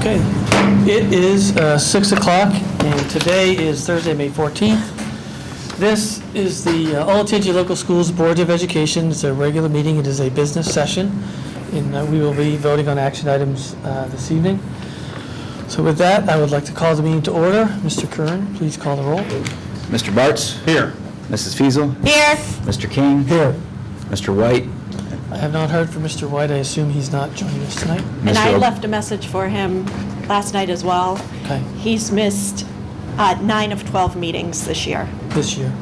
Okay, it is 6 o'clock, and today is Thursday, May 14th. This is the Olentangy Local Schools Board of Education. It's a regular meeting. It is a business session, and we will be voting on action items this evening. So with that, I would like to call the meeting to order. Mr. Kern, please call the roll. Mr. Bartz? Here. Mrs. Fiesel? Here. Mr. King? Here. Mr. White? I have not heard from Mr. White. I assume he's not joining us tonight. And I Mr. left a message for him last night as well. Okay, He's missed 9 of 12 meetings this year. this year.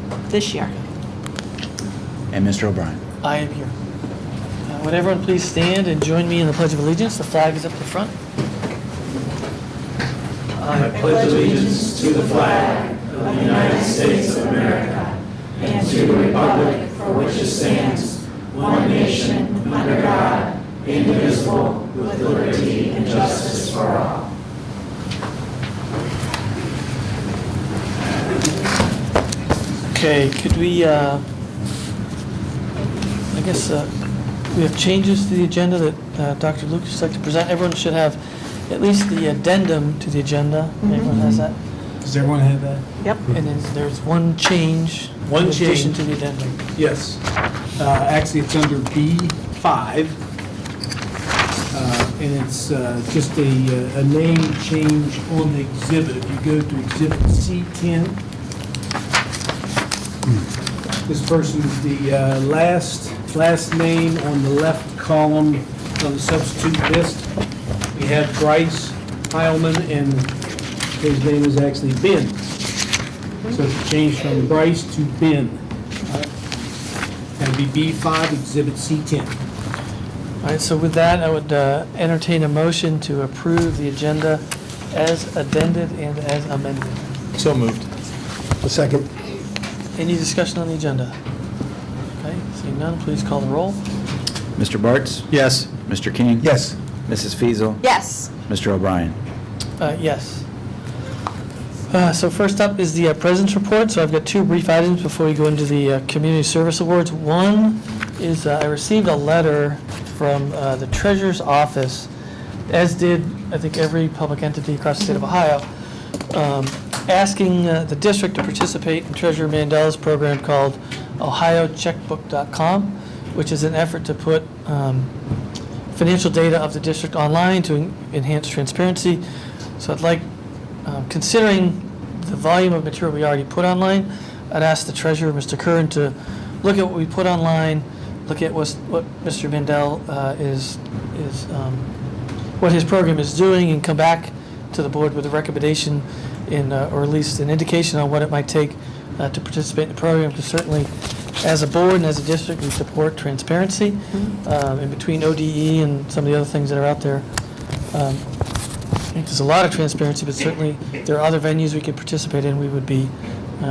And Mr. O'Brien? I am here. Would everyone please stand and join me in the Pledge of Allegiance? The flag is up the front. I pledge allegiance to the flag of the United States of America and to the republic for which it stands, one nation, under God, indivisible, with liberty and justice for all. Okay, could we, I guess we have changes to the agenda that Dr. Lucas would like to present. Everyone should have at least the addendum to the agenda. Everyone has that? Does everyone have that? Yep. And then there's one change. One in addition change. to the addendum. Yes. Actually, it's under B5. And it's just a name change on the exhibit. If you go to Exhibit C10, this person's the last name on the left column of the substitute list. We have Bryce Heilman, and his name is actually Ben. So it's changed from Bryce to Ben. That'd be B5, Exhibit C10. All right, so with that, I would entertain a motion to approve the agenda as addended and as amended. So moved. A second. Any discussion on the agenda? Okay, seeing none, please call the roll. Mr. Bartz? Yes. Mr. King? Yes. Mrs. Fiesel? Yes. Mr. O'Brien? Yes. So first up is the President's Report. So I've got two brief items before we go into the Community Service Awards. One is I received a letter from the Treasurer's Office, as did, I think, every public entity across the state of Ohio, asking the district to participate in Treasurer Mandela's program called OhioCheckbook.com, which is an effort to put financial data of the district online to enhance transparency. So I'd like, considering the volume of material we already put online, I'd ask the treasurer, Mr. Curran, to look at what we put online, look at what Mr. Mandel what his program is doing, and come back to the board with a recommendation or at least an indication on what it might take to participate in the program. Because certainly, as a board and as a district, we support transparency in between ODE and some of the other things that are out there. I think there's a lot of transparency, but certainly there are other venues we could participate in. We would be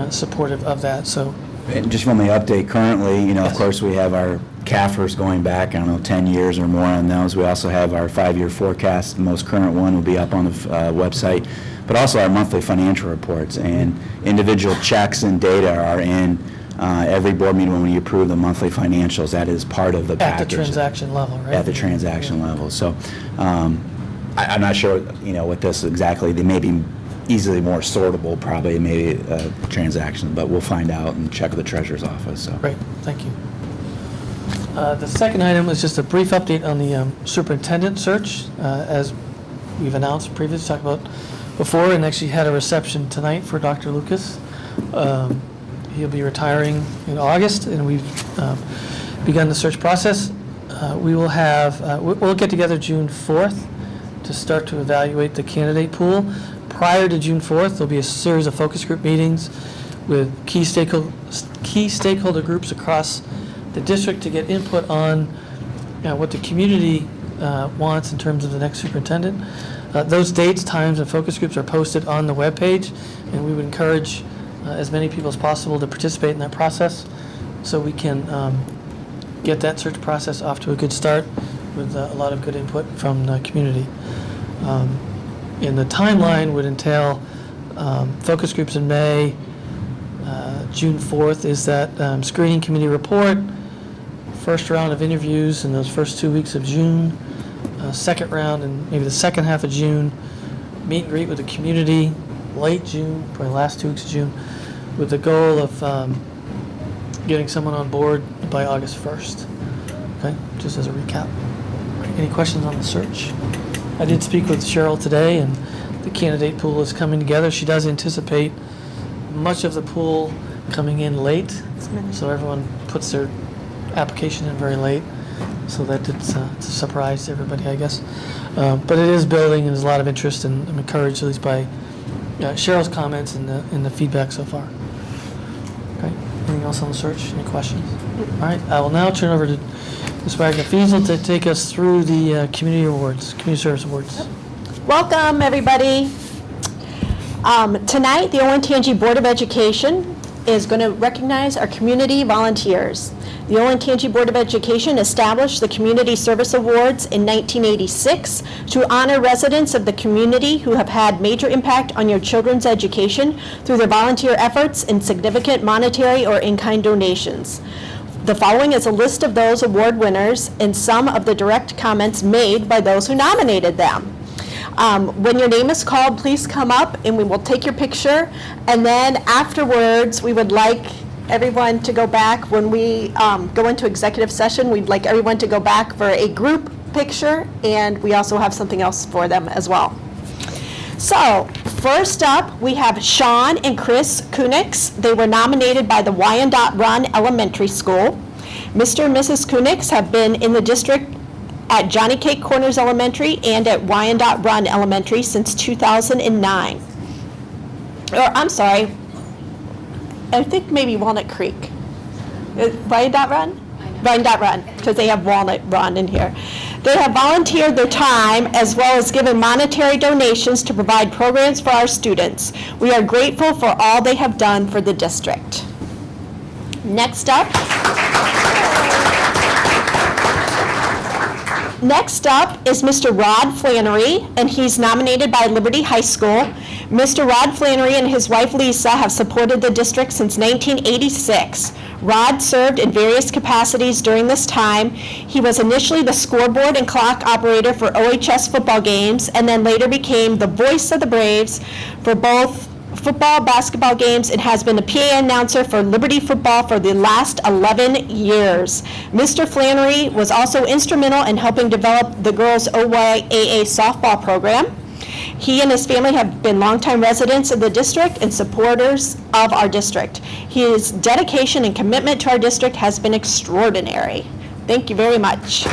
supportive of that. So, And just want me to update currently, of course, we have our CAFRs going back, 10 years or more on those. We also have our 5-year forecast. The most current one will be up on the website, but also our monthly financial reports. And individual checks and data are in every board meeting when we approve the monthly financials. That is part of the package. at the transaction level, right? At the transaction level. So I'm not sure, what this exactly, they may be easily more sortable, probably, maybe transaction, but we'll find out and check with the treasurer's office. So. Great, thank you. The second item is just a brief update on the superintendent search. As we've announced previously, talked about before, and actually had a reception tonight for Dr. Lucas. He'll be retiring in August, and we've begun the search process. We will have, we'll get together June 4th to start to evaluate the candidate pool. Prior to June 4th, there'll be a series of focus group meetings with key stakeholder groups across the district to get input on what the community wants in terms of the next superintendent. Those dates, times, and focus groups are posted on the webpage, and we would encourage as many people as possible to participate in that process so we can get that search process off to a good start with a lot of good input from the community. And the timeline would entail focus groups in May. June 4th is that screening committee report, first round of interviews in those first 2 weeks of June, second round in maybe the second half of June, meet and greet with the community late June, probably last 2 weeks of June, with the goal of getting someone on board by August 1st. Okay, just as a recap. Any questions on the search? I did speak with Cheryl today, and the candidate pool is coming together. She does anticipate much of the pool coming in late, so everyone puts their application in very late, so that it's a surprise to everybody, I guess. But it is building, and there's a lot of interest, and I'm encouraged at least by Cheryl's comments and the feedback so far. Okay, anything else on the search? Any questions? All right, I will now turn over to Ms. Wagner-Fiesel to take us through the community awards, community service awards. Welcome, everybody. Tonight, the Olentangy Board of Education is going to recognize our community volunteers. The Olentangy Board of Education established the Community Service Awards in 1986 to honor residents of the community who have had major impact on your children's education through their volunteer efforts and significant monetary or in-kind donations. The following is a list of those award winners and some of the direct comments made by those who nominated them. When your name is called, please come up and we will take your picture. And then afterwards, we would like everyone to go back. When we go into executive session, we'd like everyone to go back for a group picture, and we also have something else for them as well. So first up, we have Sean and Chris Kunix. They were nominated by the Wyandotte Run Elementary School. Mr. and Mrs. Kunix have been in the district at Johnny Cake Corners Elementary and at Wyandotte Run Elementary since 2009. Or, I'm sorry, I think maybe Walnut Creek. Wyandotte Run? Wyandotte Run, because they have Walnut Run in here. They have volunteered their time as well as given monetary donations to provide programs for our students. We are grateful for all they have done for the district. Next up is Mr. Rod Flannery, and he's nominated by Liberty High School. Mr. Rod Flannery and his wife Lisa have supported the district since 1986. Rod served in various capacities during this time. He was initially the scoreboard and clock operator for OHS football games, and then later became the voice of the Braves for both football, basketball games, and has been a PA announcer for Liberty football for the last 11 years. Mr. Flannery was also instrumental in helping develop the girls' OYAA softball program. He and his family have been longtime residents of the district and supporters of our district. His dedication and commitment to our district has been extraordinary. Thank you very much.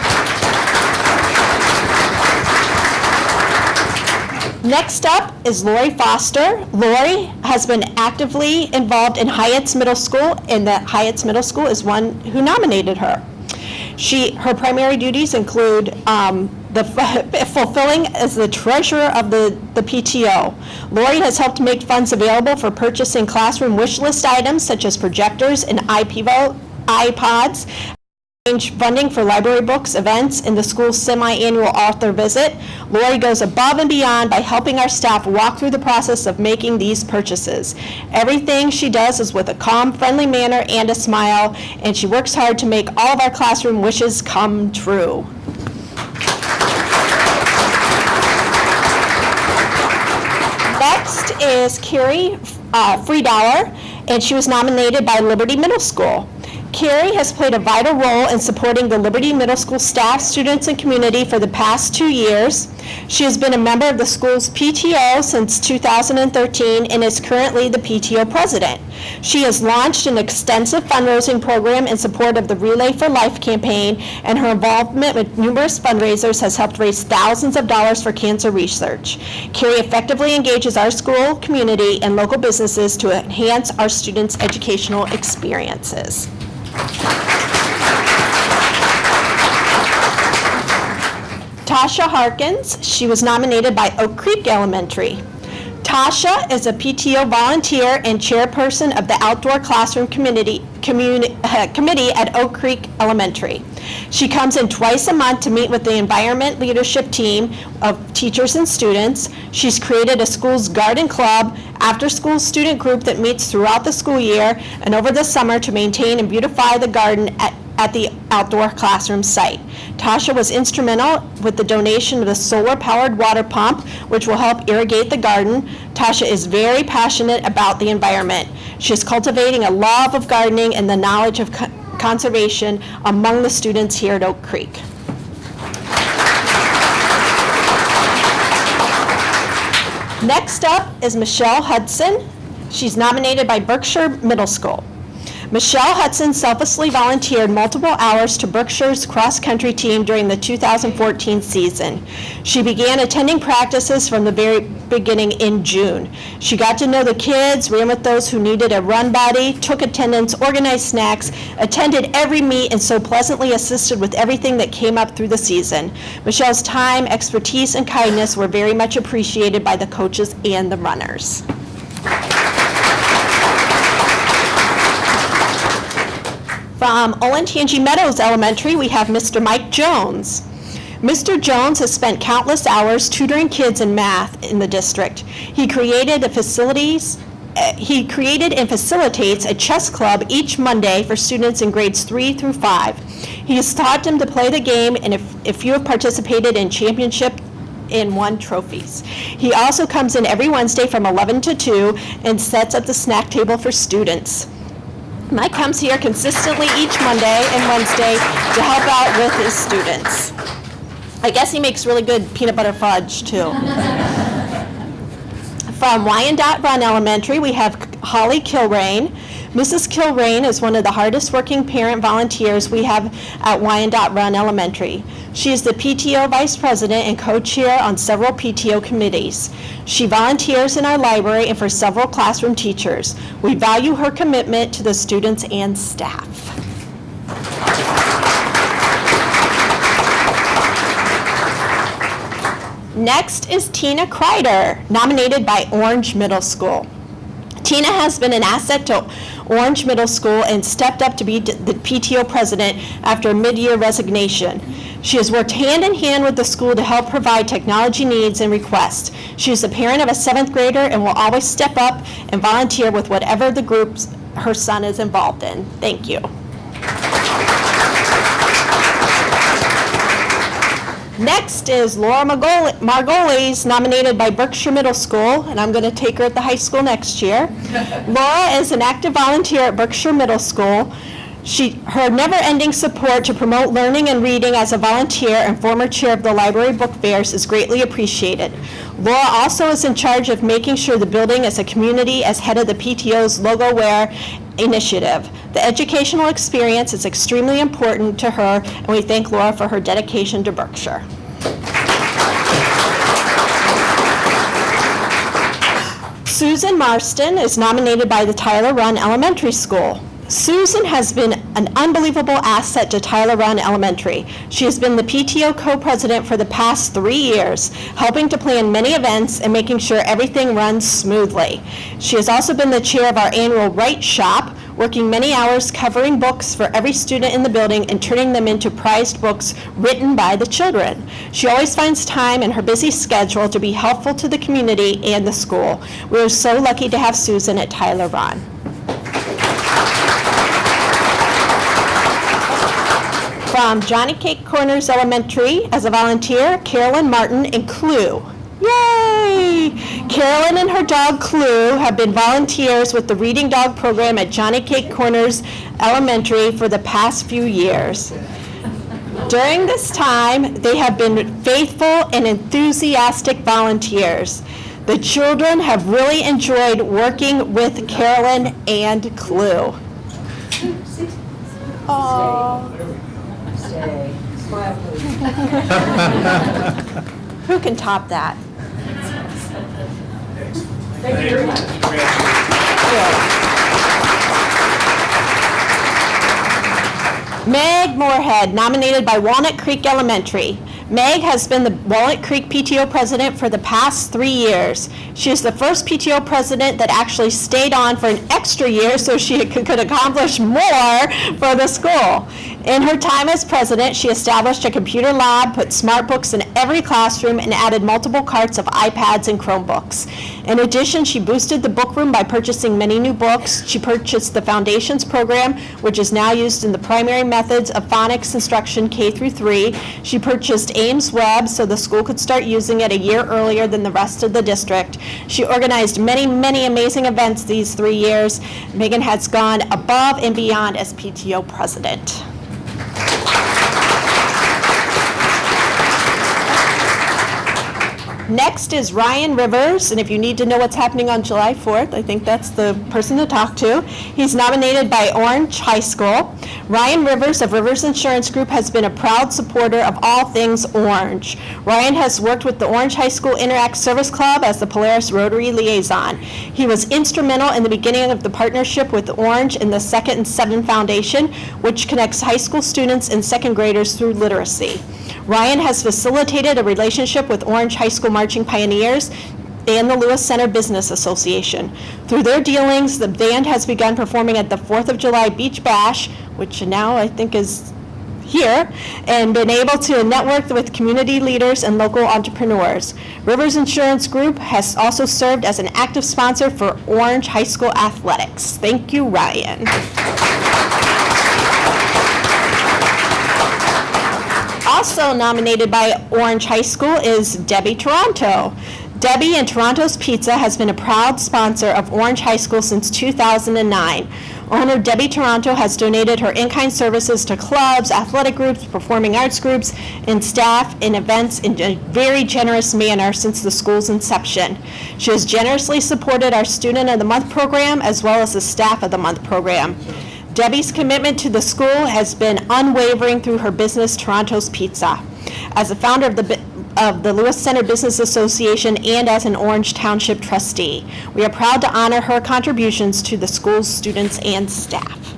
Next up is Lori Foster. Lori has been actively involved in Hyatt's Middle School, and that Hyatt's Middle School is one who nominated her. Her primary duties include fulfilling as the treasurer of the PTO. Lori has helped make funds available for purchasing classroom wish list items such as projectors and iPods, funding for library books, events, and the school's semi-annual author visit. Lori goes above and beyond by helping our staff walk through the process of making these purchases. Everything she does is with a calm, friendly manner and a smile, and she works hard to make all of our classroom wishes come true. Next is Carrie Friedauer, and she was nominated by Liberty Middle School. Carrie has played a vital role in supporting the Liberty Middle School staff, students, and community for the past 2 years. She has been a member of the school's PTO since 2013 and is currently the PTO president. She has launched an extensive fundraising program in support of the Relay for Life campaign, and her involvement with numerous fundraisers has helped raise thousands of dollars for cancer research. Carrie effectively engages our school, community, and local businesses to enhance our students' educational experiences. Tasha Harkins, she was nominated by Oak Creek Elementary. Tasha is a PTO volunteer and chairperson of the Outdoor Classroom Committee at Oak Creek Elementary. She comes in twice a month to meet with the environment leadership team of teachers and students. She's created a school's garden club, after-school student group that meets throughout the school year and over the summer to maintain and beautify the garden at the outdoor classroom site. Tasha was instrumental with the donation of the solar-powered water pump, which will help irrigate the garden. Tasha is very passionate about the environment. She is cultivating a love of gardening and the knowledge of conservation among the students here at Oak Creek. Next up is Michelle Hudson. She's nominated by Berkshire Middle School. Michelle Hudson selflessly volunteered multiple hours to Berkshire's cross-country team during the 2014 season. She began attending practices from the very beginning in June. She got to know the kids, ran with those who needed a run buddy, took attendance, organized snacks, attended every meet, and so pleasantly assisted with everything that came up through the season. Michelle's time, expertise, and kindness were very much appreciated by the coaches and the runners. From Olentangy Meadows Elementary, we have Mr. Mike Jones. Mr. Jones has spent countless hours tutoring kids in math in the district. He created and facilitates a chess club each Monday for students in grades 3 through 5. He has taught them to play the game, and if you have participated in championship and won trophies. He also comes in every Wednesday from 11 to 2 and sets up the snack table for students. Mike comes here consistently each Monday and Wednesday to help out with his students. I guess he makes really good peanut butter fudge, too. From Wyandotte Run Elementary, we have Holly Kilrain. Mrs. Kilrain is one of the hardest working parent volunteers we have at Wyandotte Run Elementary. She is the PTO Vice President and co-chair on several PTO committees. She volunteers in our library and for several classroom teachers. We value her commitment to the students and staff. Next is Tina Kreider, nominated by Orange Middle School. Tina has been an asset to Orange Middle School and stepped up to be the PTO president after a mid-year resignation. She has worked hand in hand with the school to help provide technology needs and requests. She is the parent of a 7th grader and will always step up and volunteer with whatever the groups her son is involved in. Thank you. Next is Laura Margolis, nominated by Berkshire Middle School, and I'm going to take her at the high school next year. Laura is an active volunteer at Berkshire Middle School. Her never-ending support to promote learning and reading as a volunteer and former chair of the library book fairs is greatly appreciated. Laura also is in charge of making sure the building is a community as head of the PTO's Logo Wear initiative. The educational experience is extremely important to her, and we thank Laura for her dedication to Berkshire. Susan Marston is nominated by the Tyler Run Elementary School. Susan has been an unbelievable asset to Tyler Run Elementary. She has been the PTO co-president for the past 3 years, helping to plan many events and making sure everything runs smoothly. She has also been the chair of our annual Write Shop, working many hours covering books for every student in the building and turning them into prized books written by the children. She always finds time in her busy schedule to be helpful to the community and the school. We are so lucky to have Susan at Tyler Run. From Johnny Cake Corners Elementary, as a volunteer, Carolyn Martin and Clue. Yay! Carolyn and her dog Clue have been volunteers with the Reading Dog program at Johnny Cake Corners Elementary for the past few years. During this time, they have been faithful and enthusiastic volunteers. The children have really enjoyed working with Carolyn and Clue. Aww. Smile, please. Who can top that? Thank you very much. Meg Moorhead, nominated by Walnut Creek Elementary. Meg has been the Walnut Creek PTO president for the past 3 years. She is the first PTO president that actually stayed on for an extra year so she could accomplish more for the school. In her time as president, she established a computer lab, put smart books in every classroom, and added multiple carts of iPads and Chromebooks. In addition, she boosted the book room by purchasing many new books. She purchased the Foundations program, which is now used in the primary methods of phonics instruction K through 3. She purchased Ames Web so the school could start using it a year earlier than the rest of the district. She organized many, many amazing events these 3 years. Megan has gone above and beyond as PTO president. Next is Ryan Rivers, and if you need to know what's happening on July 4th, I think that's the person to talk to. He's nominated by Orange High School. Ryan Rivers of Rivers Insurance Group has been a proud supporter of all things Orange. Ryan has worked with the Orange High School Interact Service Club as the Polaris Rotary Liaison. He was instrumental in the beginning of the partnership with Orange in the 2nd and 7 Foundation, which connects high school students and second graders through literacy. Ryan has facilitated a relationship with Orange High School Marching Pioneers and the Lewis Center Business Association. Through their dealings, the band has begun performing at the 4th of July Beach Bash, which now I think is here, and been able to network with community leaders and local entrepreneurs. Rivers Insurance Group has also served as an active sponsor for Orange High School athletics. Thank you, Ryan. Also nominated by Orange High School is Debbie Toronto. Debbie and Toronto's Pizza has been a proud sponsor of Orange High School since 2009. Owner Debbie Toronto has donated her in-kind services to clubs, athletic groups, performing arts groups, and staff in events in a very generous manner since the school's inception. She has generously supported our Student of the Month program as well as the Staff of the Month program. Debbie's commitment to the school has been unwavering through her business, Toronto's Pizza. As a founder of the Lewis Center Business Association and as an Orange Township trustee, we are proud to honor her contributions to the school's students and staff.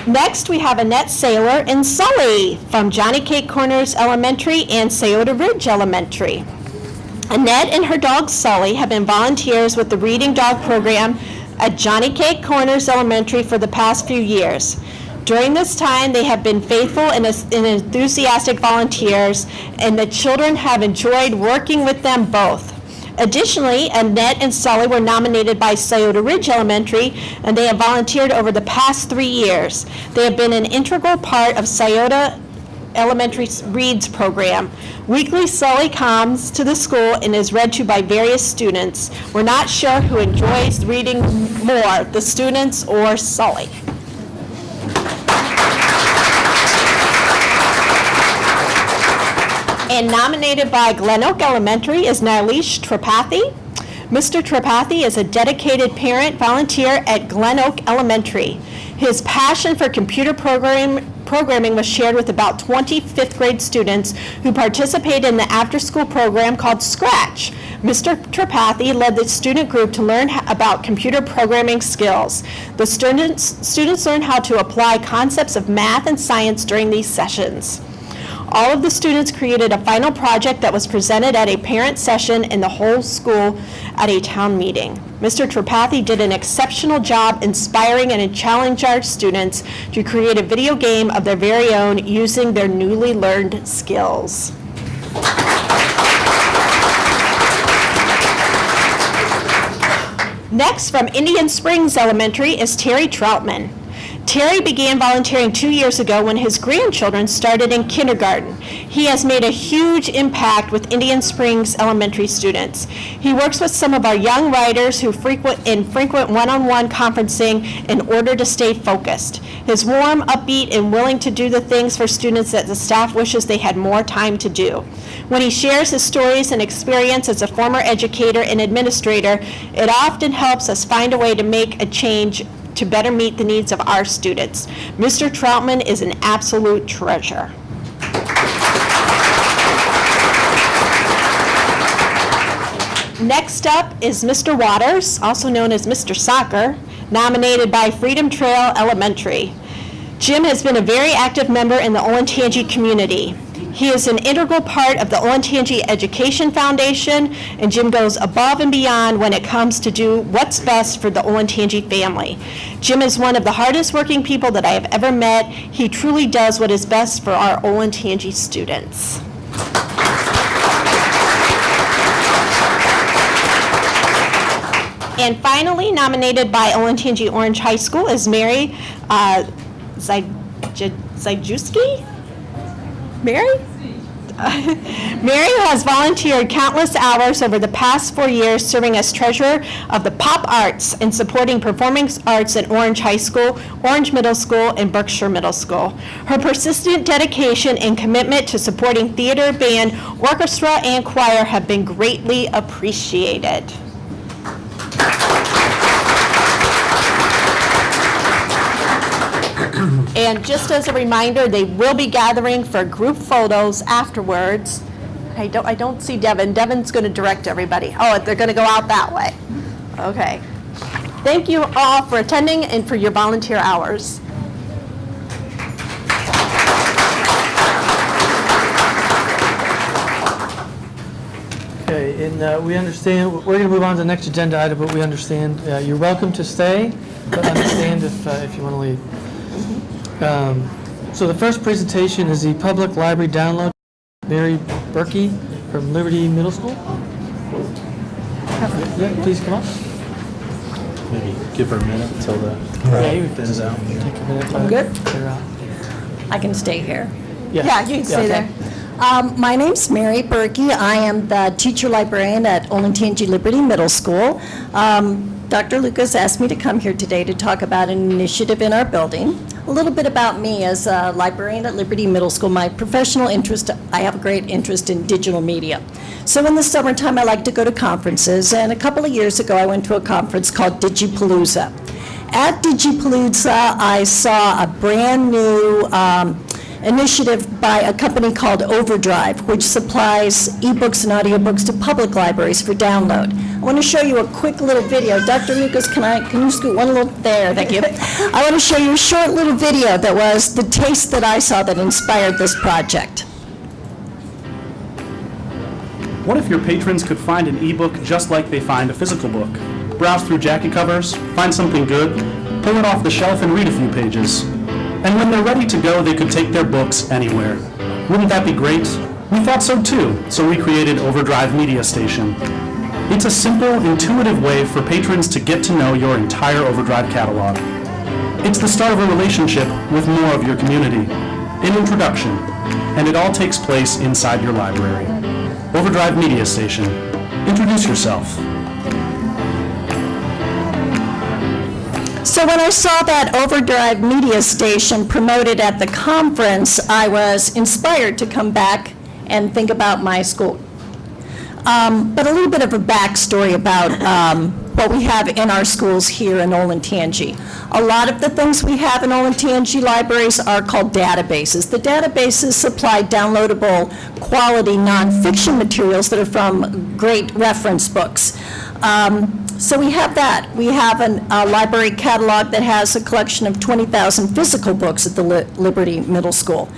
Next, we have Annette Saylor in Sully from Johnny Cake Corners Elementary and Scioto Ridge Elementary. Annette and her dog Sully have been volunteers with the Reading Dog program at Johnny Cake Corners Elementary for the past few years. During this time, they have been faithful and enthusiastic volunteers, and the children have enjoyed working with them both. Additionally, Annette and Sully were nominated by Scioto Ridge Elementary, and they have volunteered over the past 3 years. They have been an integral part of Scioto Elementary Reads program. Weekly, Sully comes to the school and is read to by various students. We're not sure who enjoys reading more, the students or Sully. And nominated by Glen Oak Elementary is Nilesh Tripathi. Mr. Tripathi is a dedicated parent volunteer at Glen Oak Elementary. His passion for computer programming was shared with about 20 fifth grade students who participated in the after-school program called Scratch. Mr. Tripathi led the student group to learn about computer programming skills. The students learned how to apply concepts of math and science during these sessions. All of the students created a final project that was presented at a parent session and the whole school at a town meeting. Mr. Tripathi did an exceptional job inspiring and challenging our students to create a video game of their very own using their newly learned skills. Next, from Indian Springs Elementary is Terry Troutman. Terry began volunteering 2 years ago when his grandchildren started in kindergarten. He has made a huge impact with Indian Springs Elementary students. He works with some of our young writers who frequent one-on-one conferencing in order to stay focused. His warm, upbeat, and willing to do the things for students that the staff wishes they had more time to do. When he shares his stories and experience as a former educator and administrator, it often helps us find a way to make a change to better meet the needs of our students. Mr. Troutman is an absolute treasure. Next up is Mr. Waters, also known as Mr. Soccer, nominated by Freedom Trail Elementary. Jim has been a very active member in the Olentangy community. He is an integral part of the Olentangy Education Foundation, and Jim goes above and beyond when it comes to do what's best for the Olentangy family. Jim is one of the hardest working people that I have ever met. He truly does what is best for our Olentangy students. And finally, nominated by Olentangy Orange High School is Mary Zajewski? Mary? Mary has volunteered countless hours over the past 4 years serving as treasurer of the Pop Arts and supporting performing arts at Orange High School, Orange Middle School, and Berkshire Middle School. Her persistent dedication and commitment to supporting theater, band, orchestra, and choir have been greatly appreciated. And just as a reminder, they will be gathering for group photos afterwards. I don't see Devin. Devin's going to direct everybody. Oh, they're going to go out that way. Okay. Thank you all for attending and for your volunteer hours. Okay, and we understand, we're going to move on to the next agenda item, but we understand you're welcome to stay, but understand if you want to leave. So the first presentation is the public library download. Mary Berkey from Liberty Middle School. Yeah, please come up. Maybe give her a minute until the thins out. Take a minute. Good. Clear out. I can stay here. Yeah, you can stay there. My name's Mary Berkey. I am the teacher librarian at Olentangy Liberty Middle School. Dr. Lucas asked me to come here today to talk about an initiative in our building. A little bit about me as a librarian at Liberty Middle School. My professional interest, I have a great interest in digital media. So in the summertime, I like to go to conferences, and a couple of years ago, I went to a conference called Digipalooza. At Digipalooza, I saw a brand new initiative by a company called Overdrive, which supplies ebooks and audiobooks to public libraries for download. I want to show you a quick little video. Dr. Lucas, can you scoot one little, there, thank you. I want to show you a short little video that was the taste that I saw that inspired this project. What if your patrons could find an ebook just like they find a physical book? Browse through jacket covers, find something good, pull it off the shelf and read a few pages. And when they're ready to go, they could take their books anywhere. Wouldn't that be great? We thought so too, so we created Overdrive Media Station. It's a simple, intuitive way for patrons to get to know your entire Overdrive catalog. It's the start of a relationship with more of your community, an introduction, and it all takes place inside your library. Overdrive Media Station. Introduce yourself. So when I saw that Overdrive Media Station promoted at the conference, I was inspired to come back and think about my school. But a little bit of a backstory about what we have in our schools here in Olentangy. A lot of the things we have in Olentangy libraries are called databases. The databases supply downloadable quality nonfiction materials that are from great reference books. So we have that. We have a library catalog that has a collection of 20,000 physical books at the Liberty Middle School.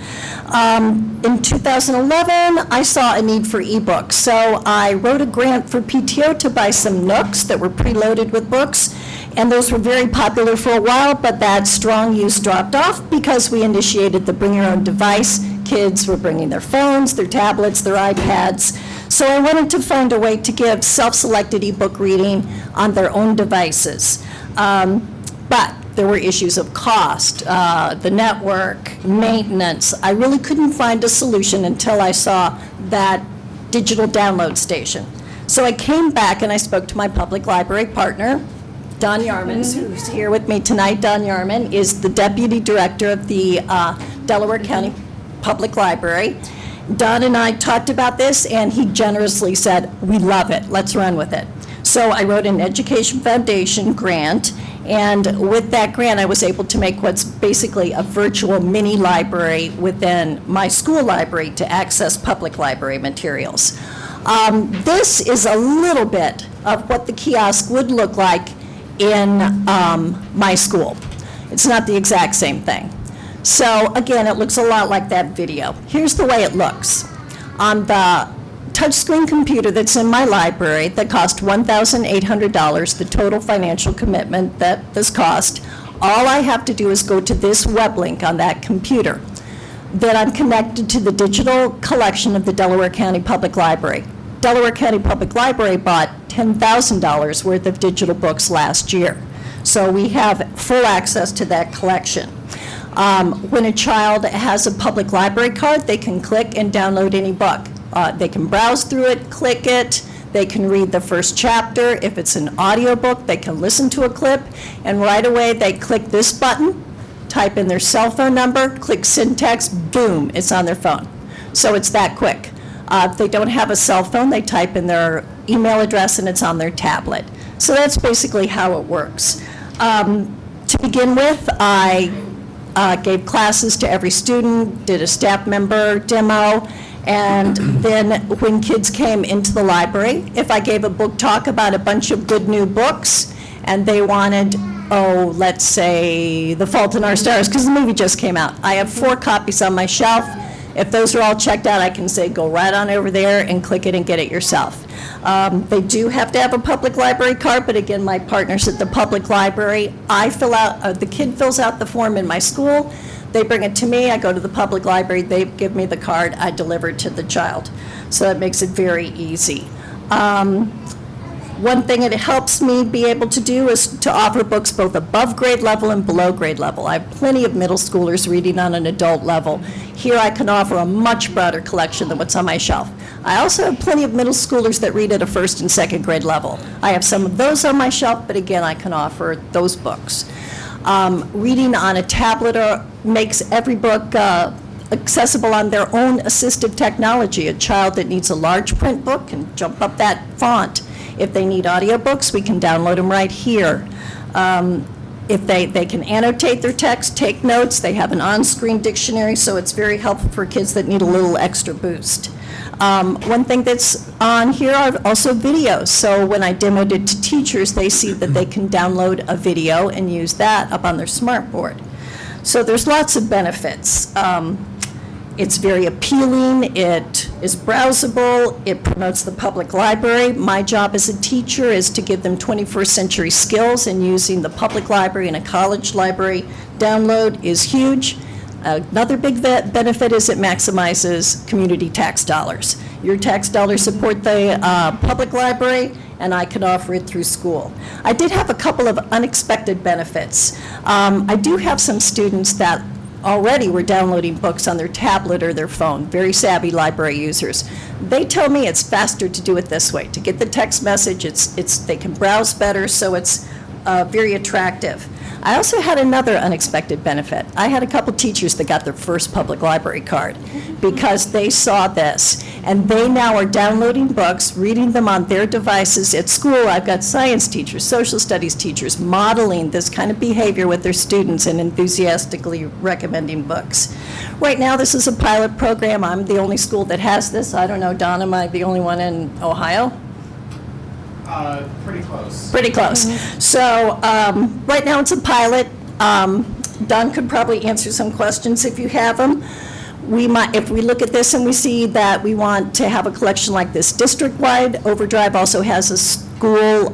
In 2011, I saw a need for ebooks, so I wrote a grant for PTO to buy some Nooks that were preloaded with books, and those were very popular for a while, but that strong use dropped off because we initiated the bring your own device. Kids were bringing their phones, their tablets, their iPads. So I wanted to find a way to give self-selected ebook reading on their own devices. But there were issues of cost, the network, maintenance. I really couldn't find a solution until I saw that digital download station. So I came back and I spoke to my public library partner, Don Yarman, who's here with me tonight. Don Yarman is the deputy director of the Delaware County Public Library. Don and I talked about this, and he generously said, we love it, let's run with it. So I wrote an Education Foundation grant, and with that grant, I was able to make what's basically a virtual mini library within my school library to access public library materials. This is a little bit of what the kiosk would look like in my school. It's not the exact same thing. So again, it looks a lot like that video. Here's the way it looks. On the touchscreen computer that's in my library that cost $1,800, the total financial commitment that this cost, all I have to do is go to this web link on that computer. Then I'm connected to the digital collection of the Delaware County Public Library. Delaware County Public Library bought $10,000 worth of digital books last year. So we have full access to that collection. When a child has a public library card, they can click and download any book. They can browse through it, click it, they can read the first chapter. If it's an audiobook, they can listen to a clip, and right away they click this button, type in their cell phone number, click send text, boom, it's on their phone. So it's that quick. If they don't have a cell phone, they type in their email address and it's on their tablet. So that's basically how it works. To begin with, I gave classes to every student, did a staff member demo, and then when kids came into the library, if I gave a book talk about a bunch of good new books, and they wanted, let's say, The Fault in Our Stars, because the movie just came out. I have 4 copies on my shelf. If those are all checked out, I can say, go right on over there and click it and get it yourself. They do have to have a public library card, but again, my partners at the public library, I fill out, the kid fills out the form in my school, they bring it to me, I go to the public library, they give me the card, I deliver it to the child. So that makes it very easy. One thing it helps me be able to do is to offer books both above grade level and below grade level. I have plenty of middle schoolers reading on an adult level. Here I can offer a much broader collection than what's on my shelf. I also have plenty of middle schoolers that read at a first and second grade level. I have some of those on my shelf, but again, I can offer those books. Reading on a tablet makes every book accessible on their own assistive technology. A child that needs a large print book can jump up that font. If they need audiobooks, we can download them right here. If they can annotate their text, take notes, they have an on-screen dictionary, so it's very helpful for kids that need a little extra boost. One thing that's on here are also videos. So when I demoed it to teachers, they see that they can download a video and use that up on their smartboard. So there's lots of benefits. It's very appealing, it is browsable, it promotes the public library. My job as a teacher is to give them 21st century skills, and using the public library and a college library download is huge. Another big benefit is it maximizes community tax dollars. Your tax dollars support the public library, and I can offer it through school. I did have a couple of unexpected benefits. I do have some students that already were downloading books on their tablet or their phone, very savvy library users. They tell me it's faster to do it this way. To get the text message, they can browse better, so it's very attractive. I also had another unexpected benefit. I had a couple teachers that got their first public library card because they saw this, and they now are downloading books, reading them on their devices at school. I've got science teachers, social studies teachers modeling this kind of behavior with their students and enthusiastically recommending books. Right now, this is a pilot program. I'm the only school that has this. I don't know, Don, am I the only one in Ohio? Pretty close. Pretty close. So right now it's a pilot. Don could probably answer some questions if you have them. If we look at this and we see that we want to have a collection like this district-wide, Overdrive also has a school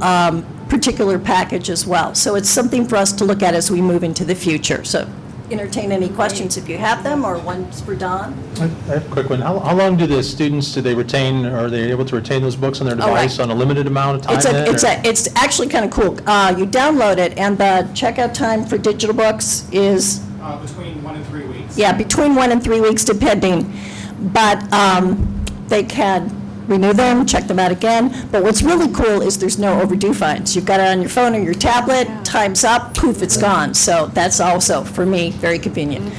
particular package as well. So it's something for us to look at as we move into the future. So entertain any questions if you have them, or ones for Don. I have a quick one. How long do the students, do they retain, are they able to retain those books on their device on a limited amount of time? It's actually kind of cool. You download it, and the checkout time for digital books is? Between 1 and 3 weeks. Yeah, between 1 and 3 weeks depending. But they can renew them, check them out again. But what's really cool is there's no overdue fines. You've got it on your phone or your tablet, time's up, poof, it's gone. So that's also, for me, very convenient.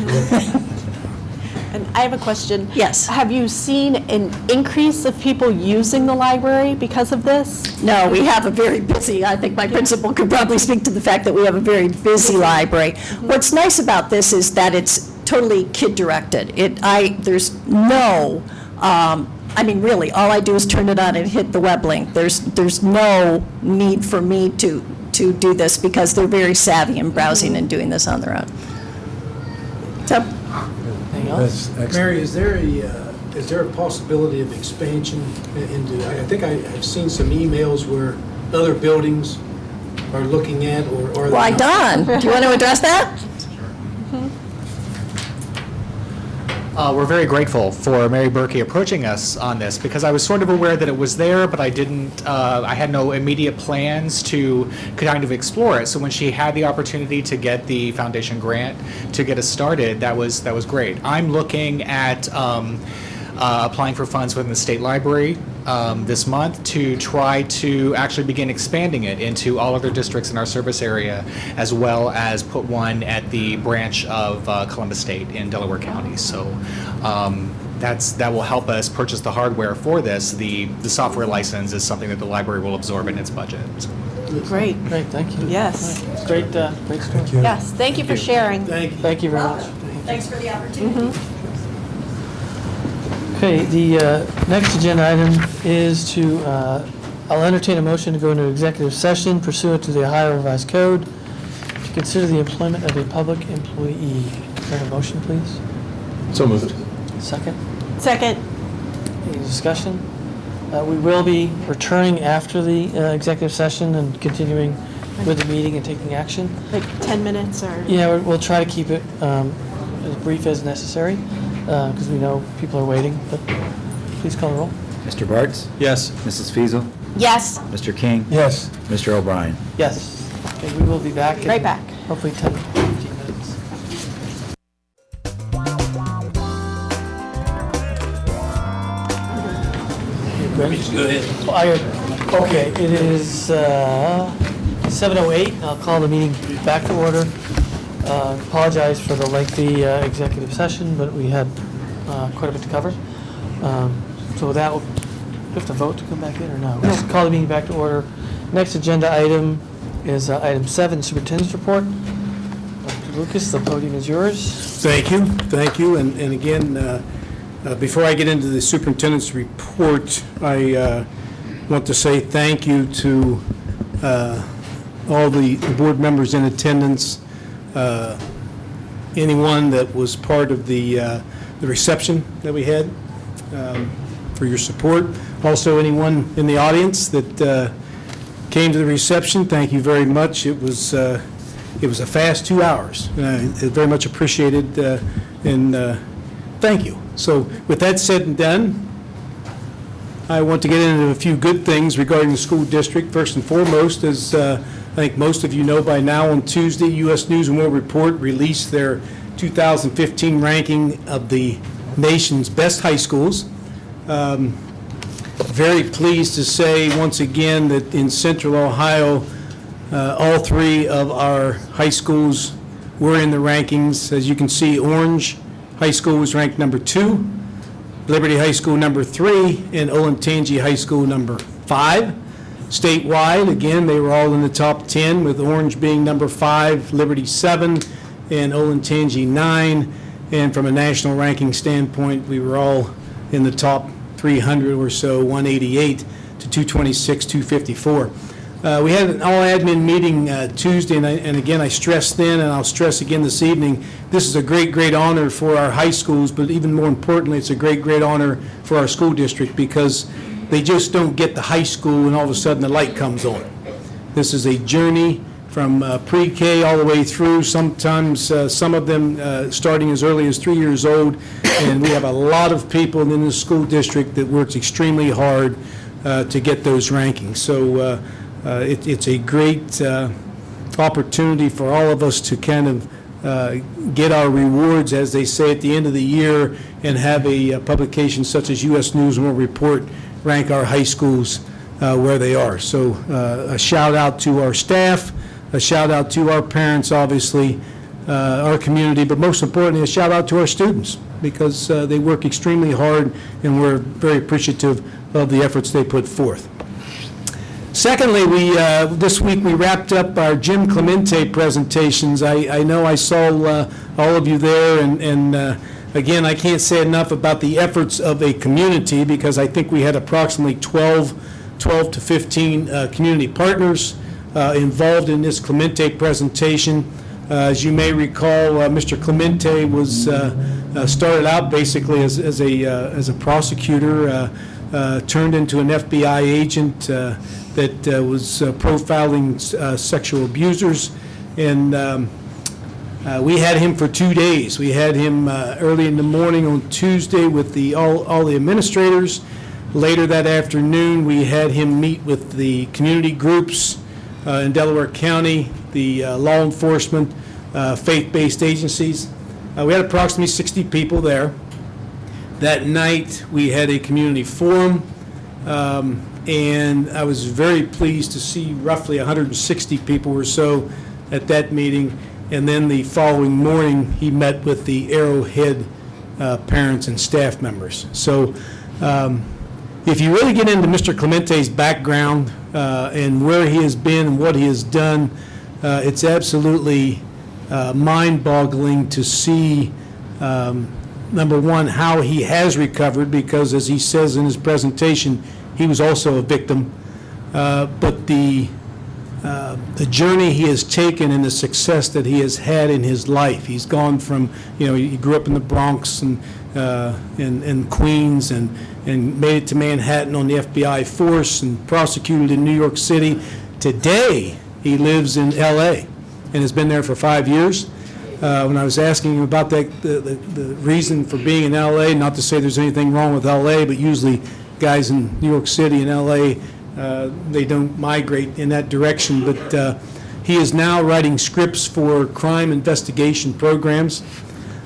And I have a question. Yes. Have you seen an increase of people using the library because of this? No, we have a very busy, I think my principal could probably speak to the fact that we have a very busy library. What's nice about this is that it's totally kid-directed. There's no, really, all I do is turn it on and hit the web link. There's no need for me to do this because they're very savvy in browsing and doing this on their own. So, Anything else? Mary, is there a possibility of expansion into, I think I've seen some emails where other buildings are looking at, or... why, Don, do you want to address that? We're very grateful for Mary Berkey approaching us on this, because I was sort of aware that it was there, but I had no immediate plans to kind of explore it. So when she had the opportunity to get the foundation grant to get us started, that was great. I'm looking at applying for funds within the state library this month to try to actually begin expanding it into all other districts in our service area, as well as put one at the branch of Columbus State in Delaware County. So that will help us purchase the hardware for this. The software license is something that the library will absorb in its budget. Great. Great, thank you. Yes. It's great, great story. Yes, thank you for sharing. Thank you. Thank you very much. Thanks for the opportunity. Okay, the next agenda item is I'll entertain a motion to go into executive session pursuant to the Ohio Revised Code to consider the employment of a public employee. Is there a motion, please? So moved. Second? Second. Any discussion? We will be returning after the executive session and continuing with the meeting and taking action. Like 10 minutes or? Yeah, we'll try to keep it as brief as necessary because we know people are waiting, but please call the roll. Mr. Bartz? Yes. Mrs. Fiesel, Yes. Mr. King? Yes. Mr. O'Brien? Yes. Okay, we will be back. in Right back. Hopefully 10, 15 minutes. Go ahead. Okay, it is 7:08. I'll call the meeting back to order. Apologize for the lengthy executive session, but we had quite a bit to cover. So with that, we have to vote to come back in or no? Let's call the meeting back to order. Next agenda item is item 7, Superintendent's Report. Dr. Lucas, the podium is yours. Thank you, and again, before I get into the superintendent's report, I want to say thank you to all the board members in attendance, anyone that was part of the reception that we had, for your support. Also, anyone in the audience that came to the reception, thank you very much. It was a fast 2 hours. Very much appreciated, and thank you. So with that said and done, I want to get into a few good things regarding the school district. First and foremost, as I think most of you know by now, on Tuesday, U.S. News and World Report released their 2015 ranking of the nation's best high schools. Very pleased to say once again that in Central Ohio, all 3 of our high schools were in the rankings. As you can see, Orange High School was ranked number 2, Liberty High School number 3, and Olentangy High School number 5. Statewide, again, they were all in the top 10, with Orange being number 5, Liberty 7, and Olentangy 9. And from a national ranking standpoint, we were all in the top 300 or so, 188 to 226, 254. We had an all-admin meeting Tuesday, and again, I stressed then, and I'll stress again this evening, this is a great, great honor for our high schools, but even more importantly, it's a great, great honor for our school district, because they just don't get the high school and all of a sudden the light comes on. This is a journey from pre-K all the way through, sometimes some of them starting as early as 3 years old, and we have a lot of people in this school district that works extremely hard to get those rankings. So it's a great opportunity for all of us to kind of get our rewards, as they say, at the end of the year, and have a publication such as U.S. News and World Report rank our high schools where they are. So a shout out to our staff, a shout out to our parents, obviously, our community, but most importantly, a shout out to our students, because they work extremely hard, and we're very appreciative of the efforts they put forth. Secondly, this week we wrapped up our Jim Clemente presentations. I know I saw all of you there, and again, I can't say enough about the efforts of a community, because I think we had approximately 12 to 15 community partners involved in this Clemente presentation. As you may recall, Mr. Clemente was started out basically as a prosecutor, turned into an FBI agent that was profiling sexual abusers, and we had him for 2 days. We had him early in the morning on Tuesday with all the administrators. Later that afternoon, we had him meet with the community groups in Delaware County, the law enforcement, faith-based agencies. We had approximately 60 people there. That night, we had a community forum, and I was very pleased to see roughly 160 people or so at that meeting. And then the following morning, he met with the Arrowhead parents and staff members. So if you really get into Mr. Clemente's background and where he has been and what he has done, it's absolutely mind-boggling to see, number one, how he has recovered, because as he says in his presentation, he was also a victim. But the journey he has taken and the success that he has had in his life. He's gone from, he grew up in the Bronx and Queens and made it to Manhattan on the FBI force and prosecuted in New York City. Today, he lives in L.A. and has been there for 5 years. When I was asking him about the reason for being in L.A., not to say there's anything wrong with L.A., but usually guys in New York City and L.A., they don't migrate in that direction. But he is now writing scripts for crime investigation programs.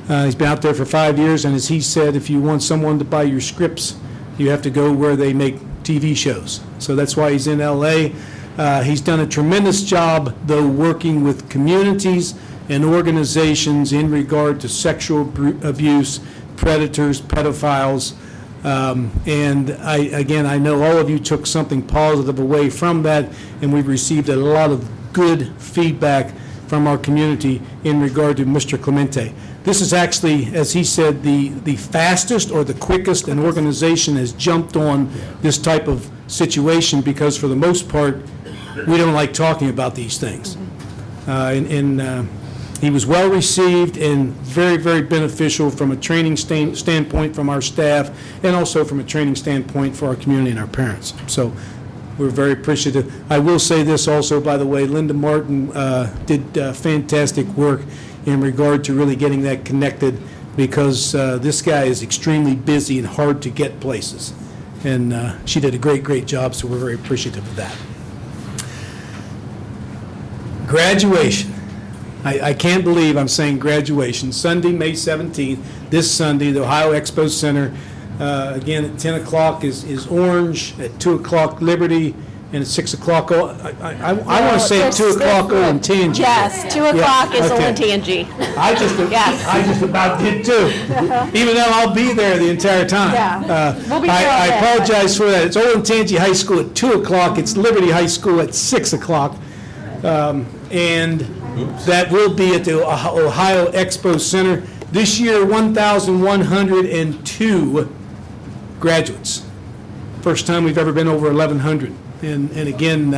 He's been out there for 5 years, and as he said, if you want someone to buy your scripts, you have to go where they make TV shows. So that's why he's in L.A. He's done a tremendous job, though, working with communities and organizations in regard to sexual abuse, predators, pedophiles. And I know all of you took something positive away from that, and we've received a lot of good feedback from our community in regard to Mr. Clemente. This is actually, as he said, the fastest or the quickest an organization has jumped on this type of situation, because for the most part, we don't like talking about these things. He was well received and very, very beneficial from a training standpoint from our staff, and also from a training standpoint for our community and our parents. So we're very appreciative. I will say this also, by the way, Linda Martin did fantastic work in regard to really getting that connected, because this guy is extremely busy and hard to get places. And she did a great, great job, so we're very appreciative of that. Graduation. I can't believe I'm saying graduation. Sunday, May 17th, this Sunday, the Ohio Expo Center. Again, at 10 o'clock is Orange, at 2 o'clock Liberty, and at 6 o'clock, I want to say at 2 o'clock Olentangy. Yes, 2 o'clock is Olentangy. I just about did too, even though I'll be there the entire time. Yeah. We'll be there all I day. apologize for that. It's Olentangy High School at 2 o'clock, it's Liberty High School at 6 o'clock. And that will be at the Ohio Expo Center. This year, 1,102 graduates. First time we've ever been over 1,100. And again,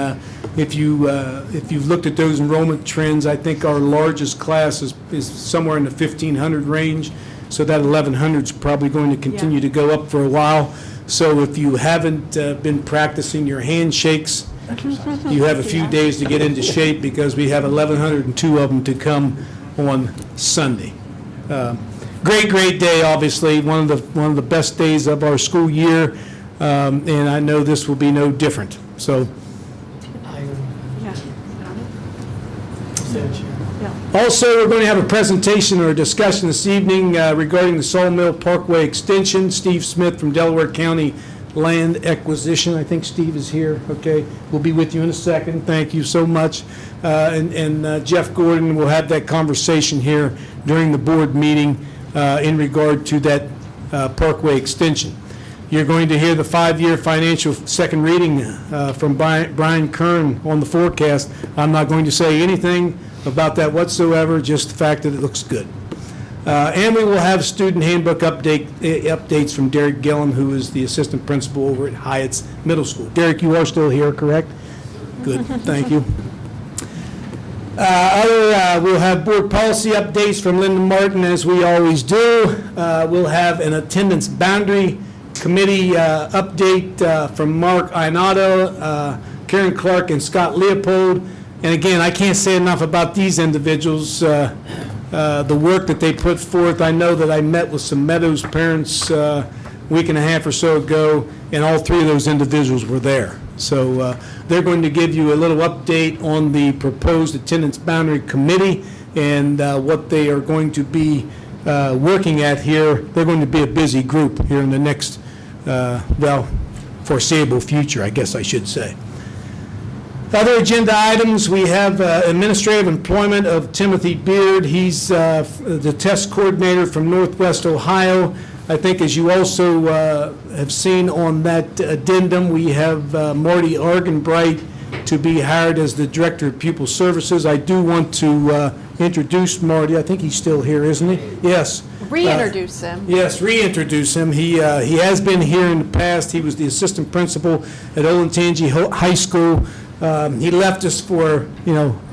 if you've looked at those enrollment trends, I think our largest class is somewhere in the 1,500 range. So that 1,100 is probably going to continue to go up for a while. So if you haven't been practicing your handshakes, you have a few days to get into shape, because we have 1,102 of them to come on Sunday. Great, great day, obviously, one of the best days of our school year, and I know this will be no different. So, also, we're going to have a presentation or a discussion this evening regarding the Sawmill Parkway extension. Steve Smith from Delaware County Land Acquisition. I think Steve is here. Okay, we'll be with you in a second. Thank you so much. And Jeff Gordon will have that conversation here during the board meeting in regard to that Parkway extension. You're going to hear the 5-year financial second reading from Brian Kern on the forecast. I'm not going to say anything about that whatsoever, just the fact that it looks good. And we will have student handbook updates from Derek Gillum, who is the assistant principal over at Hyatt's Middle School. Derek, you are still here, correct? Good, thank you. We'll have board policy updates from Linda Martin, as we always do. We'll have an attendance boundary committee update from Mark Ionato, Karen Clark, and Scott Leopold. And again, I can't say enough about these individuals, the work that they put forth. I know that I met with some Meadows parents a week and a half or so ago, and all three of those individuals were there. So they're going to give you a little update on the proposed attendance boundary committee and what they are going to be working at here. They're going to be a busy group here in the next, foreseeable future, I guess I should say. Other agenda items, we have administrative employment of Timothy Beard. He's the test coordinator from Northwest Ohio. I think, as you also have seen on that addendum, we have Marty Argenbright to be hired as the Director of Pupil Services. I do want to introduce Marty. I think he's still here, isn't he? Yes. Reintroduce him. Yes, reintroduce him. He has been here in the past. He was the assistant principal at Olentangy High School. He left us for,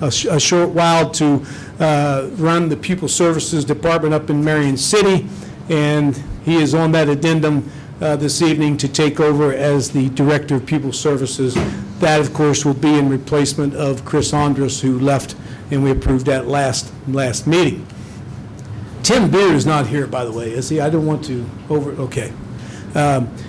a short while to run the Pupil Services Department up in Marion City, and he is on that addendum this evening to take over as the Director of Pupil Services. That, of course, will be in replacement of Chris Andrus, who left, and we approved that last meeting. Tim Beard is not here, by the way, is he? I don't want to okay.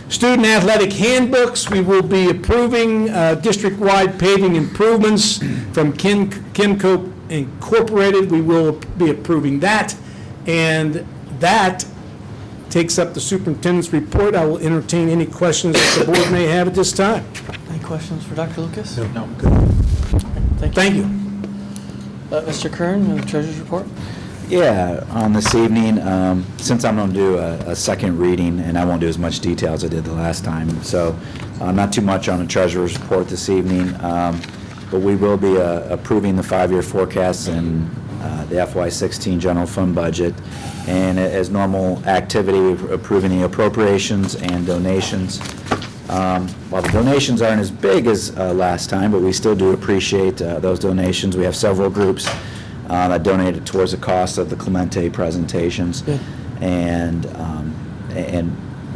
Student athletic handbooks, we will be approving district-wide paving improvements from Kimco Incorporated. We will be approving that, and that takes up the superintendent's report. I will entertain any questions that the board may have at this time. Any questions for Dr. Lucas? No. Thank you. Thank you. Mr. Kern, the treasurer's report? Yeah, on this evening, since I'm going to do a second reading, and I won't do as much detail as I did the last time, so not too much on the treasurer's report this evening, but we will be approving the 5-year forecasts and the FY16 general fund budget, and as normal activity, we're approving the appropriations and donations. While the donations aren't as big as last time, but we still do appreciate those donations. We have several groups that donated towards the cost of the Clemente presentations, and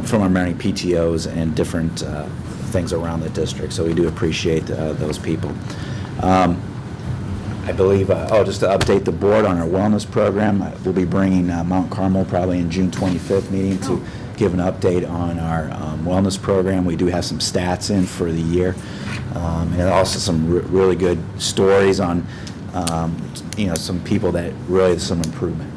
from our many PTOs and different things around the district. So we do appreciate those people. I believe, just to update the board on our wellness program, we'll be bringing Mount Carmel probably in June 25th meeting to give an update on our wellness program. We do have some stats in for the year, and also some really good stories on some people that really some improvement,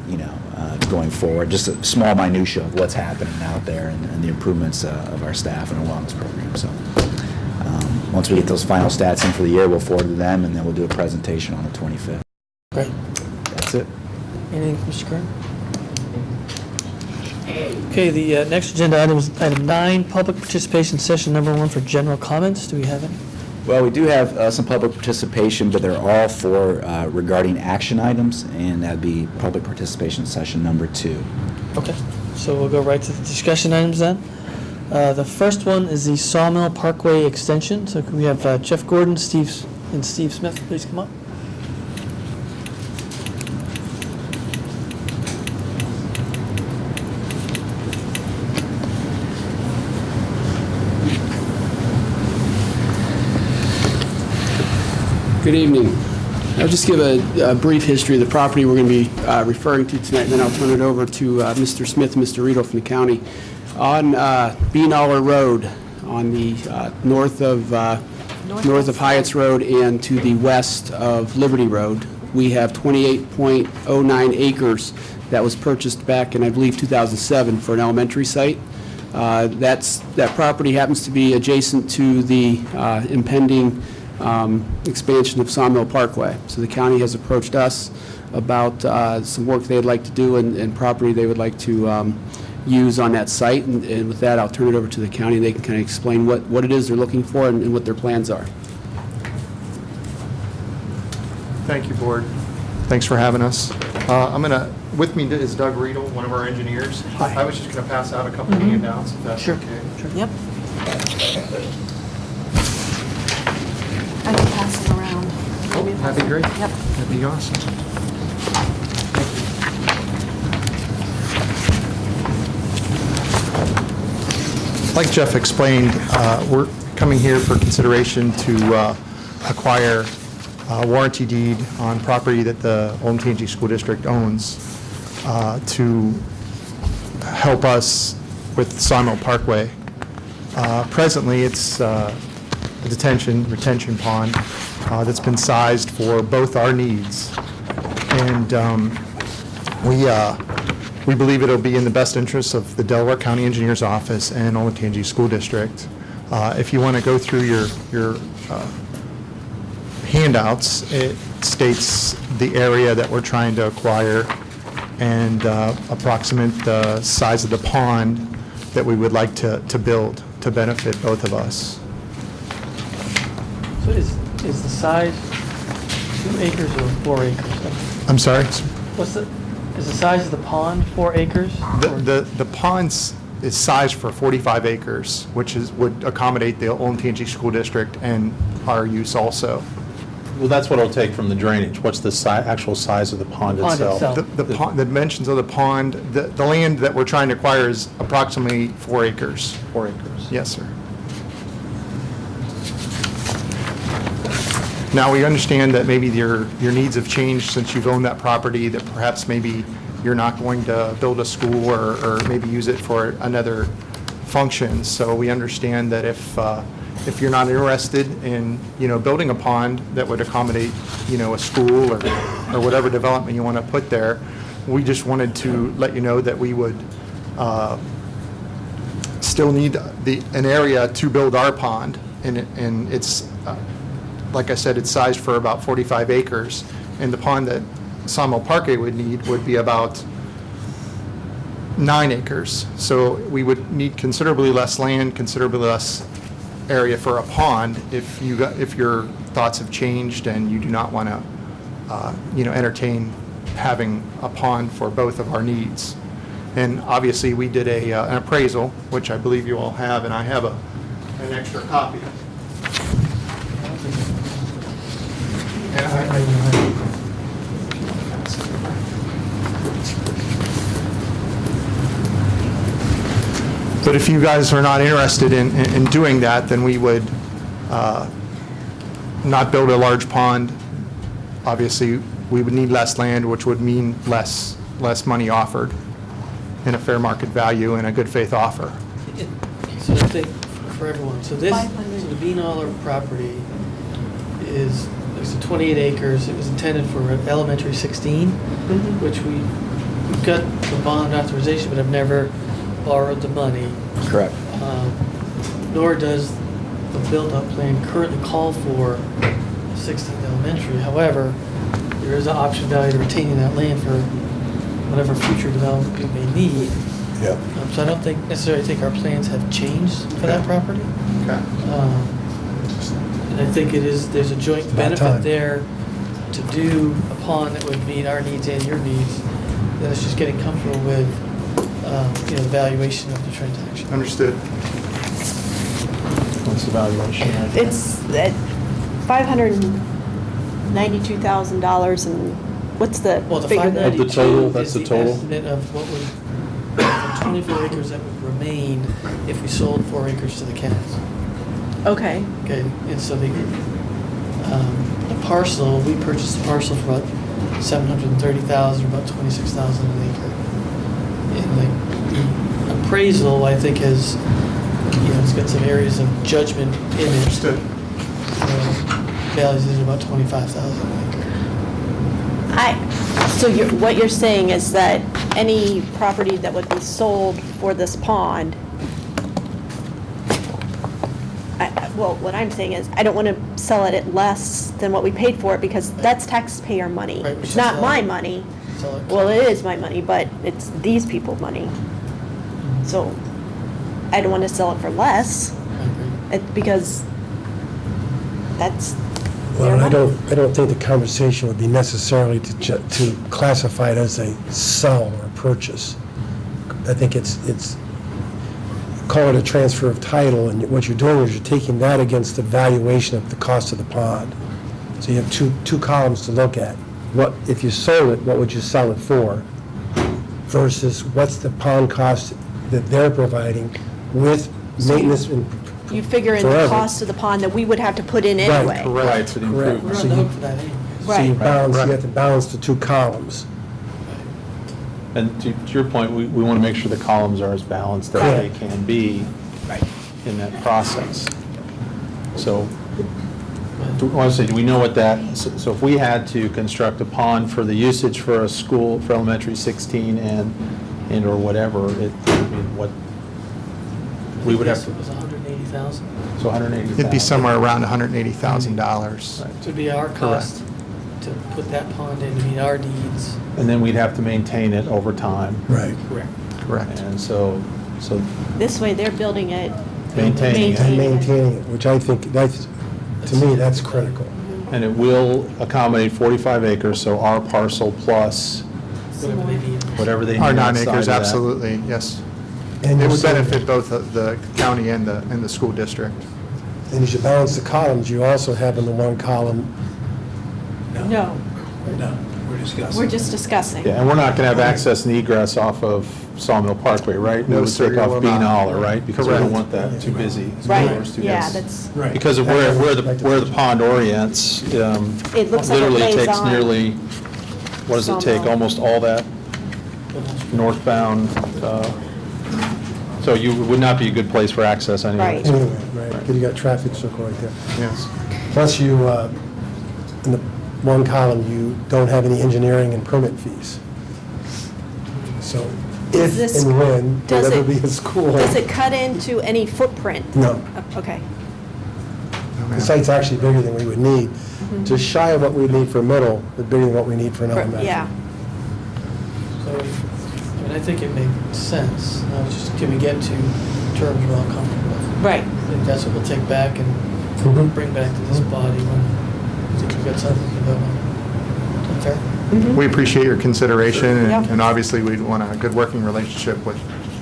going forward. Just a small minutia of what's happening out there and the improvements of our staff and our wellness program. So once we get those final stats in for the year, we'll forward to them, and then we'll do a presentation on the 25th. Great. That's it. Anything, Mr. Kern? Okay, the next agenda item is item 9, public participation session number 1 for general comments. Do we have any? Well, we do have some public participation, but they're all for regarding action items, and that'd be public participation session number 2. Okay, so we'll go right to the discussion items then. The first one is the Sawmill Parkway extension. So can we have Jeff Gordon, Steve Smith, please come up? Good evening. I'll just give a brief history of the property we're going to be referring to tonight, and then I'll turn it over to Mr. Smith and Mr. Riedel from the county. On Beanaller Road, on the north of Hyatt's Road and to the west of Liberty Road, we have 28.09 acres that was purchased back in, I believe, 2007 for an elementary site. That property happens to be adjacent to the impending expansion of Sawmill Parkway. So the county has approached us about some work they'd like to do and property they would like to use on that site. And with that, I'll turn it over to the county, and they can kind of explain what it is they're looking for and what their plans are. Thank you, Board. Thanks for having us. With me is Doug Riedel, one of our engineers. Hi. I was just going to pass out a couple of handouts, if that's Sure. okay. Sure. Yep. I can pass them around. That'd be great. That'd be awesome. Like Jeff explained, we're coming here for consideration to acquire a warranty deed on property that the Olentangy School District owns to help us with Sawmill Parkway. Presently, it's a retention pond that's been sized for both our needs. And we believe it'll be in the best interest of the Delaware County Engineer's Office and Olentangy School District. If you want to go through your handouts, it states the area that we're trying to acquire and approximate the size of the pond that we would like to build to benefit both of us. So is the size 2 acres or 4 acres? I'm sorry? Is the size of the pond 4 acres? The pond is sized for 45 acres, which would accommodate the Olentangy School District and our use also. Well, that's what it'll take from the drainage. What's the actual size of the pond itself? The dimensions of the pond, the land that we're trying to acquire is approximately 4 acres. 4 acres. Yes, sir. Now, we understand that maybe your needs have changed since you've owned that property, that perhaps maybe you're not going to build a school or maybe use it for another function. So we understand that if you're not interested in, building a pond that would accommodate, a school or whatever development you want to put there, we just wanted to let you know that we would still need an area to build our pond, and it's like I said, it's sized for about 45 acres, and the pond that Sawmill Parkway would need would be about 9 acres. So we would need considerably less land, considerably less area for a pond if your thoughts have changed and you do not want to, entertain having a pond for both of our needs. And obviously, we did an appraisal, which I believe you all have, and I have an extra copy. But if you guys are not interested in doing that, then we would not build a large pond. Obviously, we would need less land, which would mean less money offered and a fair market value and a good faith offer. So I think for everyone, so the Beanaller property is 28 acres. It was intended for elementary 16, which we've got the bond authorization, but have never borrowed the money. Correct. Nor does the build-up plan currently call for 16th elementary. However, there is an option value to retaining that land for whatever future development we may need. Yep. So I don't necessarily think our plans have changed for that property. Okay. And I think there's a joint benefit there to do a pond that would meet our needs and your needs. Then it's just getting comfortable with, the valuation of the transaction. Understood. What's the valuation? It's at $592,000, and what's the Well, the figure? 592 Of the total, that's is the total? estimate of what would, the 24 acres that would remain if we sold 4 acres to the counties. Okay, Okay, and so the parcel, we purchased the parcel for about $730,000, or about $26,000 an acre. And the appraisal, I think, has, it's got some areas of judgment in it. Understood. Values is about $25,000 an acre. so what you're saying is that any property that would be sold for this pond, well, what I'm saying is, I don't want to sell it at less than what we paid for it, because that's taxpayer money. Right, we It's should not sell my it. money. Sell it. Well, it is my money, but it's these people's money. So I don't want to sell it for less, I agree. because that's Well, their I money. don't think the conversation would be necessarily to classify it as a sell or purchase. I think it's call it a transfer of title, and what you're doing is you're taking that against the valuation of the cost of the pond. So you have two columns to look at. What, if you sold it, what would you sell it for? Versus what's the pond cost that they're providing with maintenance and You figure in the Forever. cost of the pond that we would have to put in anyway. Right, for the Correct. We're improvement. on the hook for that anyway. So you Right. balance, Right. you have to balance the two columns. And to your point, we want to make sure the columns are as balanced as they can be in that process. So, do we know what that, so if we had to construct a pond for the usage for a school, for elementary 16 and or whatever, what, we would have to, It was 180,000. so 180,000. It'd be somewhere around $180,000. Right. It would be our cost to put that pond in to meet our needs. And then we'd have to maintain it over time. Right. Correct. And so This way, they're building it. Maintaining it. And maintaining it, which I think, that's, to me, that's critical. and it will accommodate 45 acres, so our parcel plus Whatever they need. whatever they need Our 9 outside of acres, that. absolutely, yes. And It you would said- benefit both the county and the school district. And as you balance the columns, you also have in the one column, No, No, we're discussing. we're just discussing. Yeah, and we're not going to have access and egress off of Sawmill Parkway, right? No, We would sir, take you off will Bean not. Holler, right? Because we don't Correct. want that too busy. Right, It's too yeah, dense. that's, Right. Because of where the pond orients, It looks like it literally lays takes on nearly, what does it take? Sawmill. Almost all that northbound, so you would not be a good place for access anyway. Right. anyway, right, because you got traffic circle right there. Yes. Plus you, in the one column, you don't have any engineering and permit fees. So Does this- if and when does there'll ever it- be a school. does it cut into any footprint? No. Okay. The site's actually bigger than we would need. Just shy of what we need for middle, but bigger than what we need for an elementary. Yeah, So, I mean, I think it makes sense. Now, it's just, can we get to terms we're all comfortable with? right. I think that's what we'll take back and Mhm. bring back to this body when I think we've got something to vote on. Is that fair? We appreciate your consideration, Yeah. and obviously, we want a good working relationship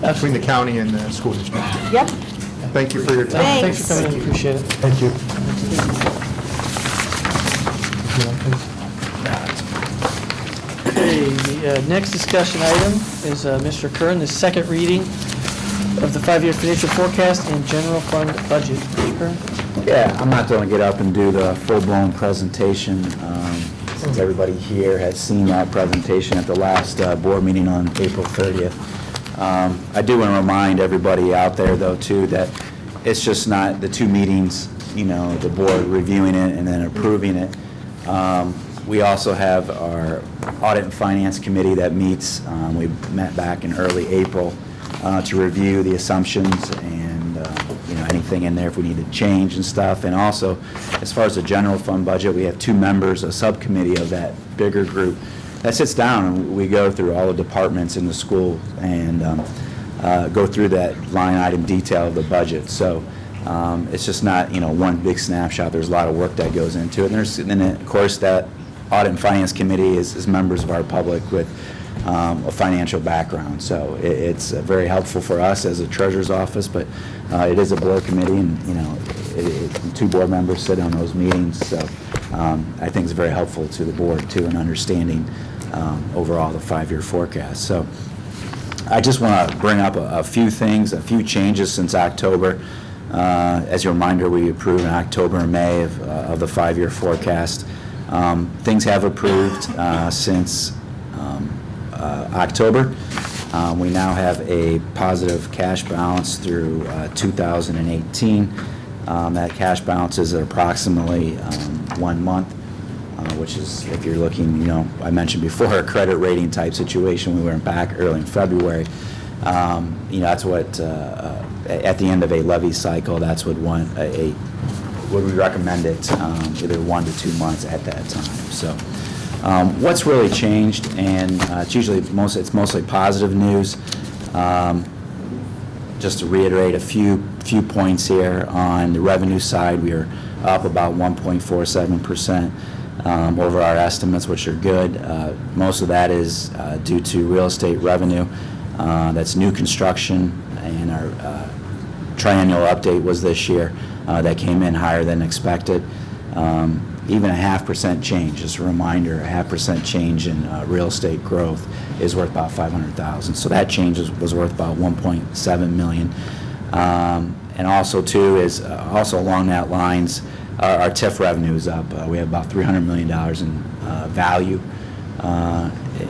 between the county and the school district. Yep. Thank you for your time. Thanks. Thanks for coming in, appreciate it. Thank you. Okay, the next discussion item is Mr. Kern, the second reading of the five-year financial forecast and general fund budget. Mr. Kern? Yeah, I'm not going to get up and do the full-blown presentation, since everybody here has seen that presentation at the last board meeting on April 30th. I do want to remind everybody out there, though, too, that it's just not the two meetings, the board reviewing it and then approving it. We also have our Audit and Finance Committee that meets. We met back in early April to review the assumptions and, anything in there if we need to change and stuff. And also, as far as the general fund budget, we have two members, a subcommittee of that bigger group that sits down and we go through all the departments in the school and go through that line item detail of the budget. So it's just not, one big snapshot. There's a lot of work that goes into it. And then, of course, that Audit and Finance Committee is members of our public with a financial background. So it's very helpful for us as a treasurer's office, but it is a board committee, and two board members sit on those meetings. So I think it's very helpful to the board, too, in understanding overall the five-year forecast. So I just want to bring up a few things, a few changes since October. As a reminder, we approved in October and May of the five-year forecast. Things have improved since October. We now have a positive cash balance through 2018. That cash balance is at approximately 1 month, which is, if you're looking, I mentioned before, a credit rating type situation. We went back early in February. That's what, at the end of a levy cycle, that's what would we recommend it, either 1 to 2 months at that time. So what's really changed, and it's mostly positive news. Just to reiterate a few points here, on the revenue side, we are up about 1.47% over our estimates, which are good. Most of that is due to real estate revenue. That's new construction, and our triennial update was this year. That came in higher than expected. Even a 0.5% change, just a reminder, a 0.5% change in real estate growth is worth about $500,000. So that change was worth about $1.7 million. And also, too, is also along that lines, our TIF revenue is up. We have about $300 million in value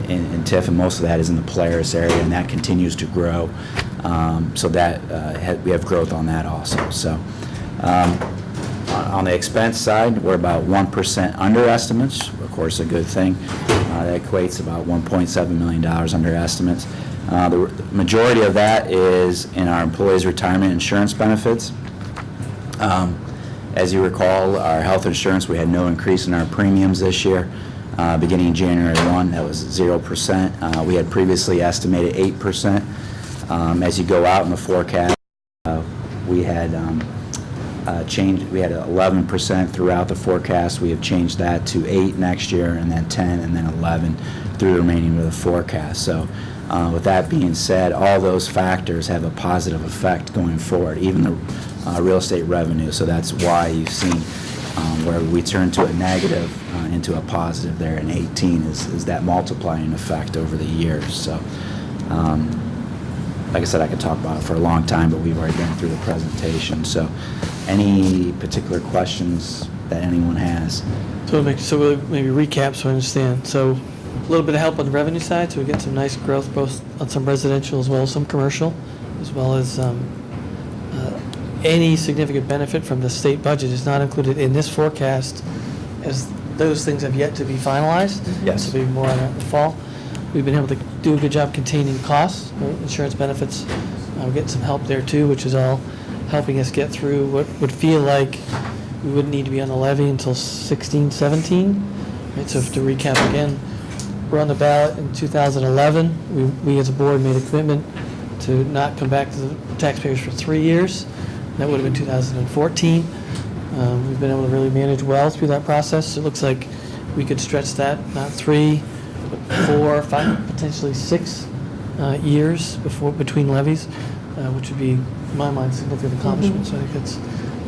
in TIF, and most of that is in the Polaris area, and that continues to grow. So that we have growth on that also. So on the expense side, we're about 1% under estimates. Of course, a good thing. That equates about $1.7 million under estimates. The majority of that is in our employees' retirement insurance benefits. As you recall, our health insurance, we had no increase in our premiums this year. Beginning January 1, that was 0%. We had previously estimated 8%. As you go out in the forecast, we had changed. We had 11% throughout the forecast. We have changed that to 8 next year, and then 10, and then 11 through the remaining of the forecast. So, with that being said, all those factors have a positive effect going forward, even the real estate revenue. So that's why you've seen where we turn to a negative into a positive there in 18 is that multiplying effect over the years. So, like I said, I could talk about it for a long time, but we've already been through the presentation. So, any particular questions that anyone has? So we'll maybe recap so I understand. So a little bit of help on the revenue side, so we get some nice growth both on some residential as well as some commercial, as well as any significant benefit from the state budget is not included in this forecast, as those things have yet to be finalized. Yes. So maybe more on that in the fall. We've been able to do a good job containing costs, right? Insurance benefits. We're getting some help there too, which is all helping us get through what would feel like we wouldn't need to be on the levy until 16, 17. Right? So to recap again, we're on the ballot in 2011. We as a board made a commitment to not come back to the taxpayers for 3 years. That would have been 2014. We've been able to really manage well through that process. It looks like we could stretch that, not 3, but 4, 5, potentially 6 years between levies, which would be, in my mind, a significant accomplishment. So I think it's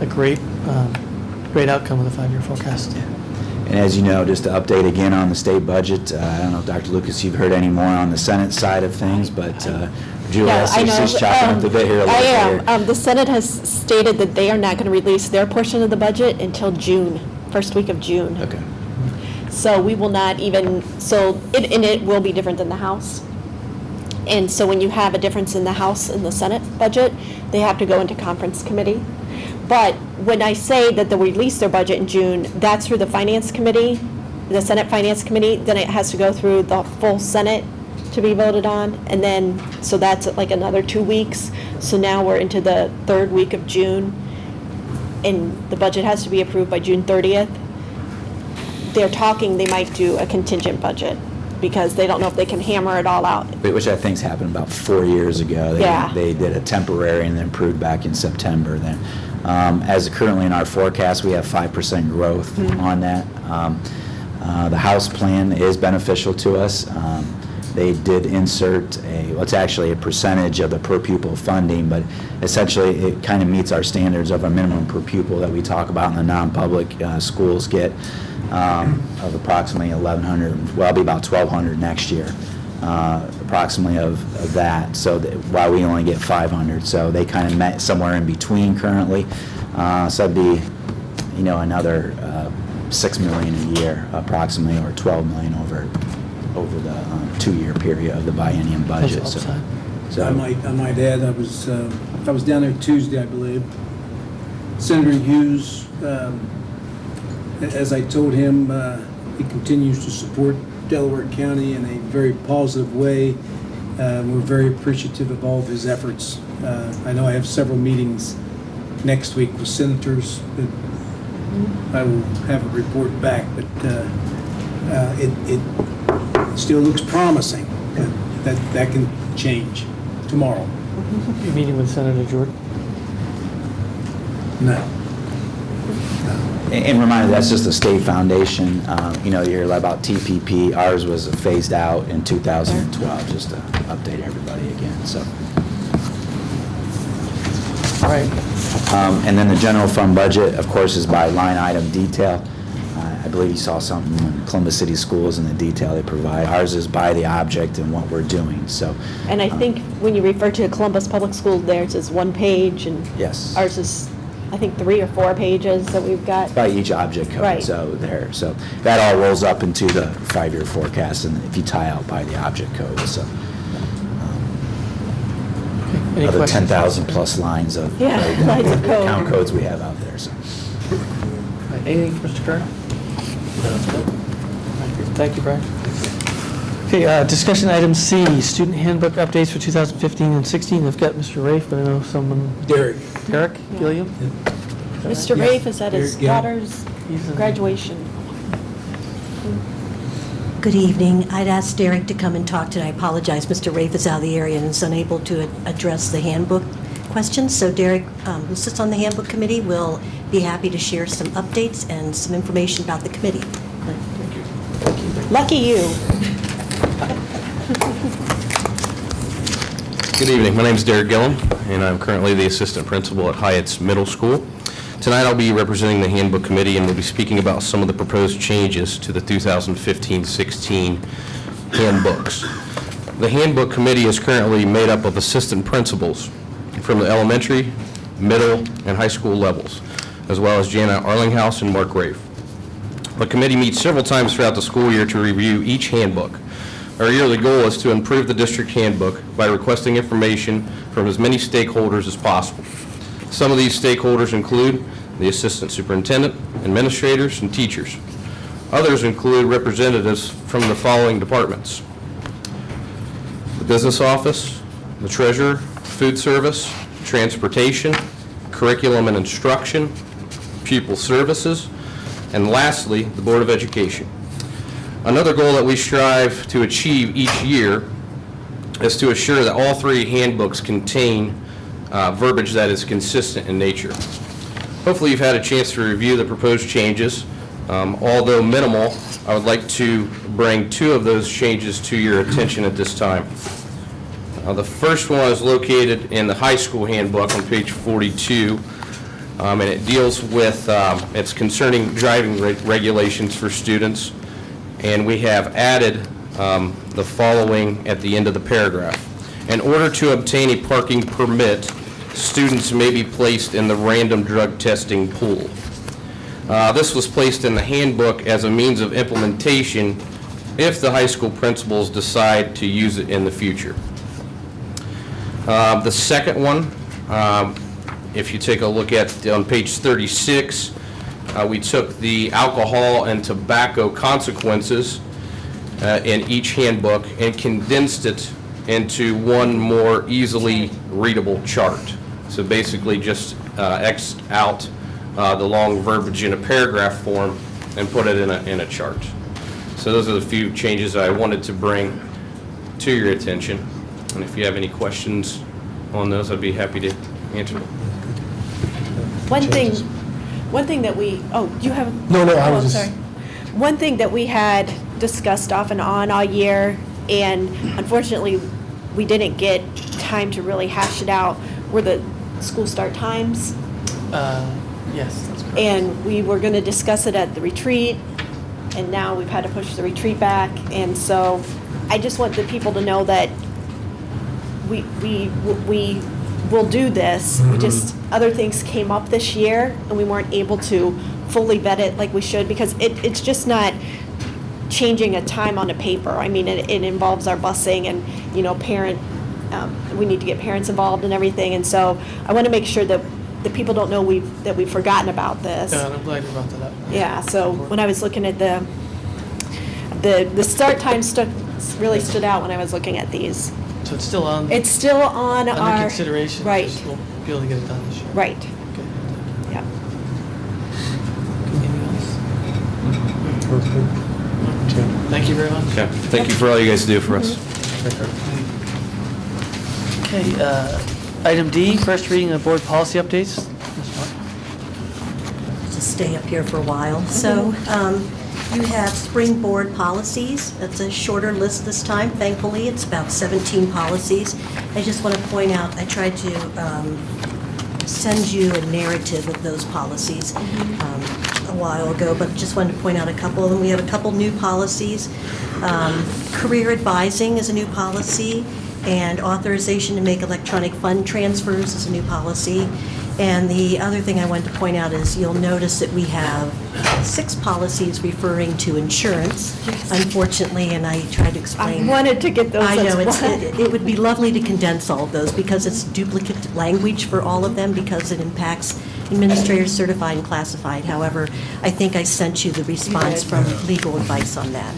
a great outcome of the 5-year forecast. And as you know, just to update again on the state budget, I don't know, Dr. Lucas, you've heard any more on the Senate side of things, but Julia, she's chopping up the bit here a little bit. I am. The Senate has stated that they are not going to release their portion of the budget until June, first week of June. Okay. So we will not even, it will be different than the House. And so when you have a difference in the House and the Senate budget, they have to go into conference committee. But when I say that they'll release their budget in June, that's through the Finance Committee, the Senate Finance Committee, then it has to go through the full Senate to be voted on, and then, so that's like another 2 weeks. So now we're into the 3rd week of June, and the budget has to be approved by June 30th. They're talking, they might do a contingent budget, because they don't know if they can hammer it all out. Which I think's happened about 4 years ago. Yeah. They did a temporary and then approved back in September. Then, as currently in our forecast, we have 5% growth on that. The House plan is beneficial to us. They did insert it's actually a percentage of the per pupil funding, but essentially it kind of meets our standards of our minimum per pupil that we talk about in the non-public schools get of approximately 1,100, well, it'll be about 1,200 next year, approximately of that, so while we only get 500, so they kind of met somewhere in between currently, so it'd be, another $6 million a year approximately, or $12 million over the 2-year period of the biennium budget. That's So I might add, I was down there Tuesday, I believe. Senator Hughes, as I told him, he continues to support Delaware County in a very positive way. We're very appreciative of all of his efforts. I know I have several meetings next week with senators that I will have a report back, but it still looks promising. That can change tomorrow. You're meeting with Senator Jordan? No. And reminder, that's just a state foundation. You hear about TPP. Ours was phased out in 2012, just to update everybody again. So, Right. And then the general fund budget, of course, is by line item detail. I believe you saw something in Columbus City Schools in the detail they provide. Ours is by the object and what we're doing, so. And I think when you refer to Columbus Public Schools, theirs is 1 page, and Yes. ours is, I think, 3 or 4 pages that we've got. By each object code, Right. so there. So that all rolls up into the 5-year forecast, and if you tie out by the object code, so. Any Other questions? 10,000 plus lines of. Yeah, lines of code. Count codes we have out there, so. Right, anything for Mr. Kern? Thank you, Brian. Okay, discussion item C, student handbook updates for 2015 and 16. I've got Mr. Rafe, but I know someone, Derek Gilliam? Mr. Rafe is at his Yeah. daughter's He's in- graduation. Good evening. I'd asked Derek to come and talk today. I apologize, Mr. Rafe is out of the area and is unable to address the handbook questions. So Derek, who sits on the handbook committee, will be happy to share some updates and some information about the committee. Lucky you. Good evening. My name is Derek Gillum, and I'm currently the assistant principal at Hyatt's Middle School. Tonight I'll be representing the handbook committee, and we'll be speaking about some of the proposed changes to the 2015-16 handbooks. The handbook committee is currently made up of assistant principals from the elementary, middle, and high school levels, as well as Jana Arlinghouse and Mark Rafe. The committee meets several times throughout the school year to review each handbook. Our yearly goal is to improve the district handbook by requesting information from as many stakeholders as possible. Some of these stakeholders include the assistant superintendent, administrators, and teachers. Others include representatives from the following departments: the business office, the treasurer, food service, transportation, curriculum and instruction, pupil services, and lastly, the Board of Education. Another goal that we strive to achieve each year is to assure that all 3 handbooks contain verbiage that is consistent in nature. Hopefully you've had a chance to review the proposed changes. Although minimal, I would like to bring 2 of those changes to your attention at this time. The first one is located in the high school handbook on page 42, and it deals with, it's concerning driving regulations for students, and we have added the following at the end of the paragraph. In order to obtain a parking permit, students may be placed in the random drug testing pool. This was placed in the handbook as a means of implementation if the high school principals decide to use it in the future. The second one, if you take a look at on page 36, we took the alcohol and tobacco consequences in each handbook and condensed it into one more easily readable chart. So basically just X'd out the long verbiage in a paragraph form and put it in a chart. So those are the few changes I wanted to bring to your attention. And if you have any questions on those, I'd be happy to answer them. One thing that we, you have? No, I was I'm just- sorry. One thing that we had discussed off and on all year, and unfortunately, we didn't get time to really hash it out, were the school start times. Yes, that's correct. And we were going to discuss it at the retreat, and now we've had to push the retreat back. And so I just want the people to know that we will do this. We just, other things came up this year, and we weren't able to fully vet it like we should, because it's just not changing a time on a paper. I mean, it involves our busing and, parent, we need to get parents involved and everything. And so I want to make sure that the people don't know that we've forgotten about this. Yeah, and I'm glad you brought that up. Yeah, so when I was looking at the start time really stood out when I was looking at these. So it's still on, It's still on under our. consideration. Right, Just we'll be able to get it done this year. right, Okay. yeah. Anything else? Thank you very much. Okay. Thank you for all you guys do for us. Okay, item D, first reading of board policy updates. Ms. Mark? To stay up here for a while. So you have spring board policies. It's a shorter list this time, thankfully. It's about 17 policies. I just want to point out, I tried to send you a narrative of those policies a while ago, but just wanted to point out a couple of them. We have a couple new policies. Career advising is a new policy, and authorization to make electronic fund transfers is a new policy. And the other thing I wanted to point out is you'll notice that we have 6 policies referring to insurance, unfortunately, and I tried to explain. I wanted to get those I know, as well. it would be lovely to condense all of those because it's duplicate language for all of them because it impacts administrators certified and classified. However, I think I sent you the response from legal advice on that.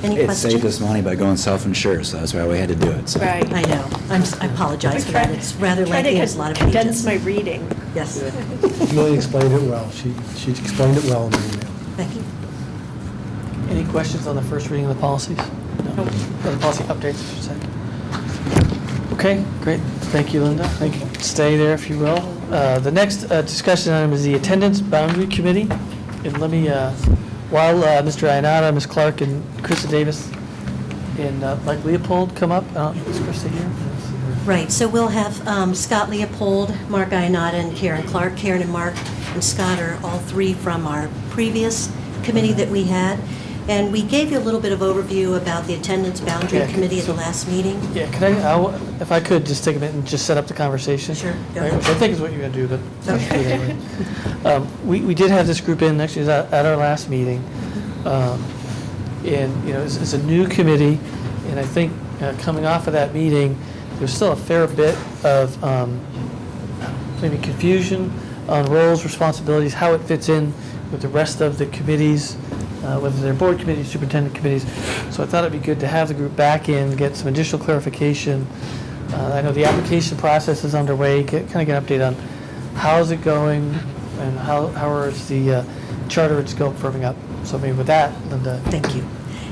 Any It saved questions? us money by going self-insured, so that's why we had to do it. So. Right. I know. I apologize for that. It's rather lengthy, it's a lot of pages. Condense my reading. Yes. Millie explained it well. She explained it well in the email. Thank you. Any questions on the first reading of the policies? No. The policy updates, I should say. Okay, great. Thank you, Linda. Thank you. Stay there if you will. The next discussion item is the attendance boundary committee. And let me, while Mr. Ionata, Ms. Clark, and Krista Davis and Mike Leopold come up, is Krista here? Right, so we'll have Scott Leopold, Mark Ionata, and Karen Clark. Karen and Mark and Scott are all 3 from our previous committee that we had. And we gave you a little bit of overview about the attendance boundary Yeah, committee at the so- last meeting. Yeah, if I could just take a minute and just set up the conversation. Sure, go Right, ahead. which I think is what you're going to do, but let's do it anyway. We did have this group in, actually, it was at our last meeting. And, it's a new committee, and I think coming off of that meeting, there's still a fair bit of maybe confusion on roles, responsibilities, how it fits in with the rest of the committees, whether they're board committees, superintendent committees. So I thought it'd be good to have the group back in, get some additional clarification. I know the application process is underway, kind of get an update on how is it going and how is the charter and scope firming up. So maybe with that, Linda. Thank you.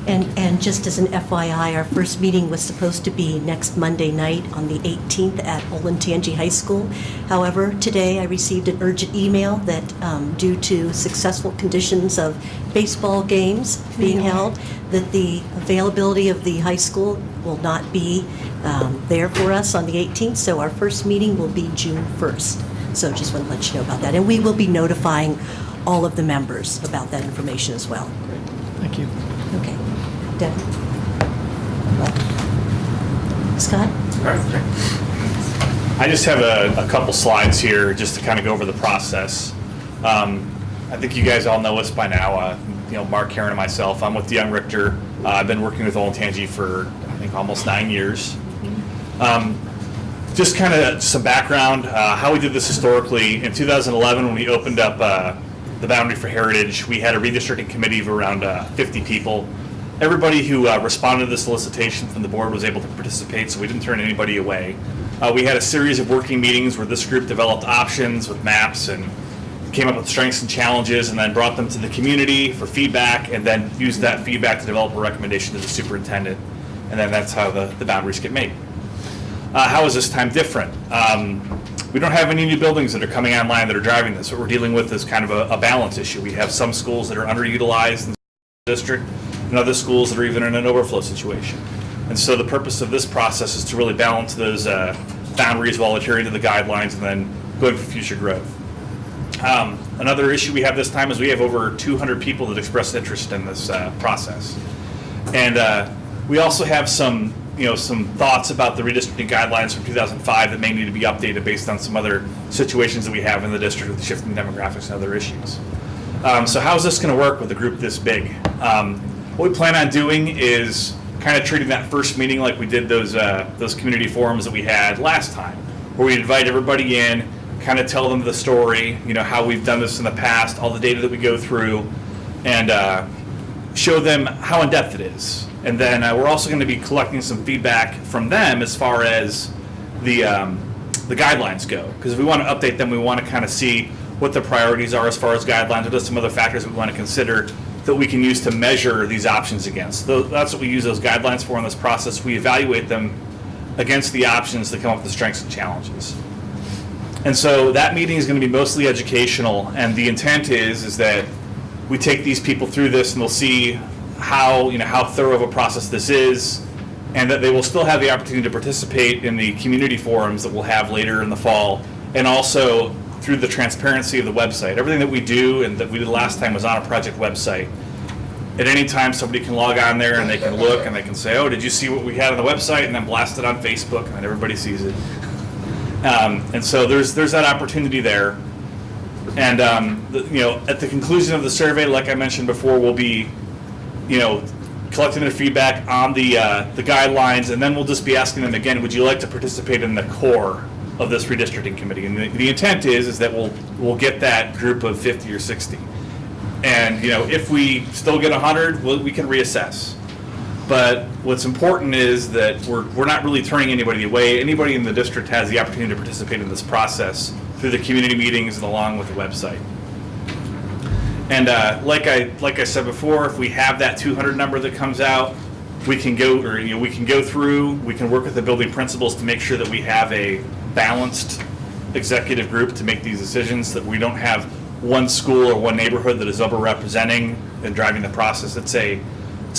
And just as an FYI, our first meeting was supposed to be next Monday night on the 18th at Olentangy High School. However, today I received an urgent email that due to successful conditions of baseball games being held, that the availability of the high school will not be there for us on the 18th. So our first meeting will be June 1st. So just want to let you know about that. And we will be notifying all of the members about that information as well. Thank you. Okay. Deb? Scott? I just have a couple slides here just to kind of go over the process. I think you guys all know us by now. Mark, Karen, and myself. I'm with the Young Richter. I've been working with Olentangy for, I think, almost 9 years. Just kind of some background, how we did this historically. In 2011, when we opened up the boundary for Heritage, we had a redistricting committee of around 50 people. Everybody who responded to the solicitation from the board was able to participate, so we didn't turn anybody away. We had a series of working meetings where this group developed options with maps and came up with strengths and challenges and then brought them to the community for feedback and then used that feedback to develop a recommendation to the superintendent. And then that's how the boundaries get made. How is this time different? We don't have any new buildings that are coming online that are driving this. What we're dealing with is kind of a balance issue. We have some schools that are underutilized in the district and other schools that are even in an overflow situation. And so the purpose of this process is to really balance those boundaries while adhering to the guidelines and then going for future growth. Another issue we have this time is we have over 200 people that expressed interest in this process. And we also have some thoughts about the redistricting guidelines from 2005 that may need to be updated based on some other situations that we have in the district with the shifting demographics and other issues. So how is this going to work with a group this big? What we plan on doing is kind of treating that first meeting like we did those community forums that we had last time, where we invite everybody in, kind of tell them the story, how we've done this in the past, all the data that we go through, and show them how in-depth it is. And then we're also going to be collecting some feedback from them as far as the guidelines go. Because if we want to update them, we want to kind of see what the priorities are as far as guidelines, what are some other factors we want to consider that we can use to measure these options against. That's what we use those guidelines for in this process. We evaluate them against the options that come up with the strengths and challenges. And so that meeting is going to be mostly educational, and the intent is that we take these people through this and they'll see how thorough of a process this is, and that they will still have the opportunity to participate in the community forums that we'll have later in the fall and also through the transparency of the website. Everything that we do and that we did last time was on a project website. At any time, somebody can log on there and they can look and they can say, oh, did you see what we had on the website? And then blast it on Facebook and then everybody sees it. And so there's that opportunity there. And, at the conclusion of the survey, like I mentioned before, we'll be, collecting their feedback on the guidelines, and then we'll just be asking them again, would you like to participate in the core of this redistricting committee? And the intent is that we'll get that group of 50 or 60. And, if we still get 100, we can reassess. But what's important is that we're not really turning anybody away. Anybody in the district has the opportunity to participate in this process through the community meetings and along with the website. And like I said before, if we have that 200 number that comes out, we can go through. We can work with the building principals to make sure that we have a balanced executive group to make these decisions. That we don't have one school or one neighborhood that is overrepresenting and driving the process. It's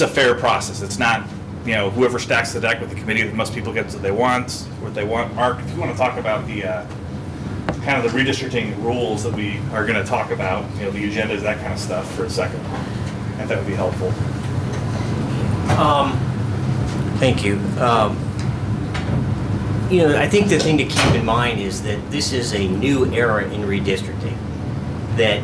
a fair process. It's not whoever stacks the deck with the committee. Most people get what they want. Mark, if you want to talk about the kind of the redistricting rules that we are going to talk about, the agendas, that kind of stuff for a second. I think that would be helpful. Thank you. I think the thing to keep in mind is that this is a new era in redistricting. That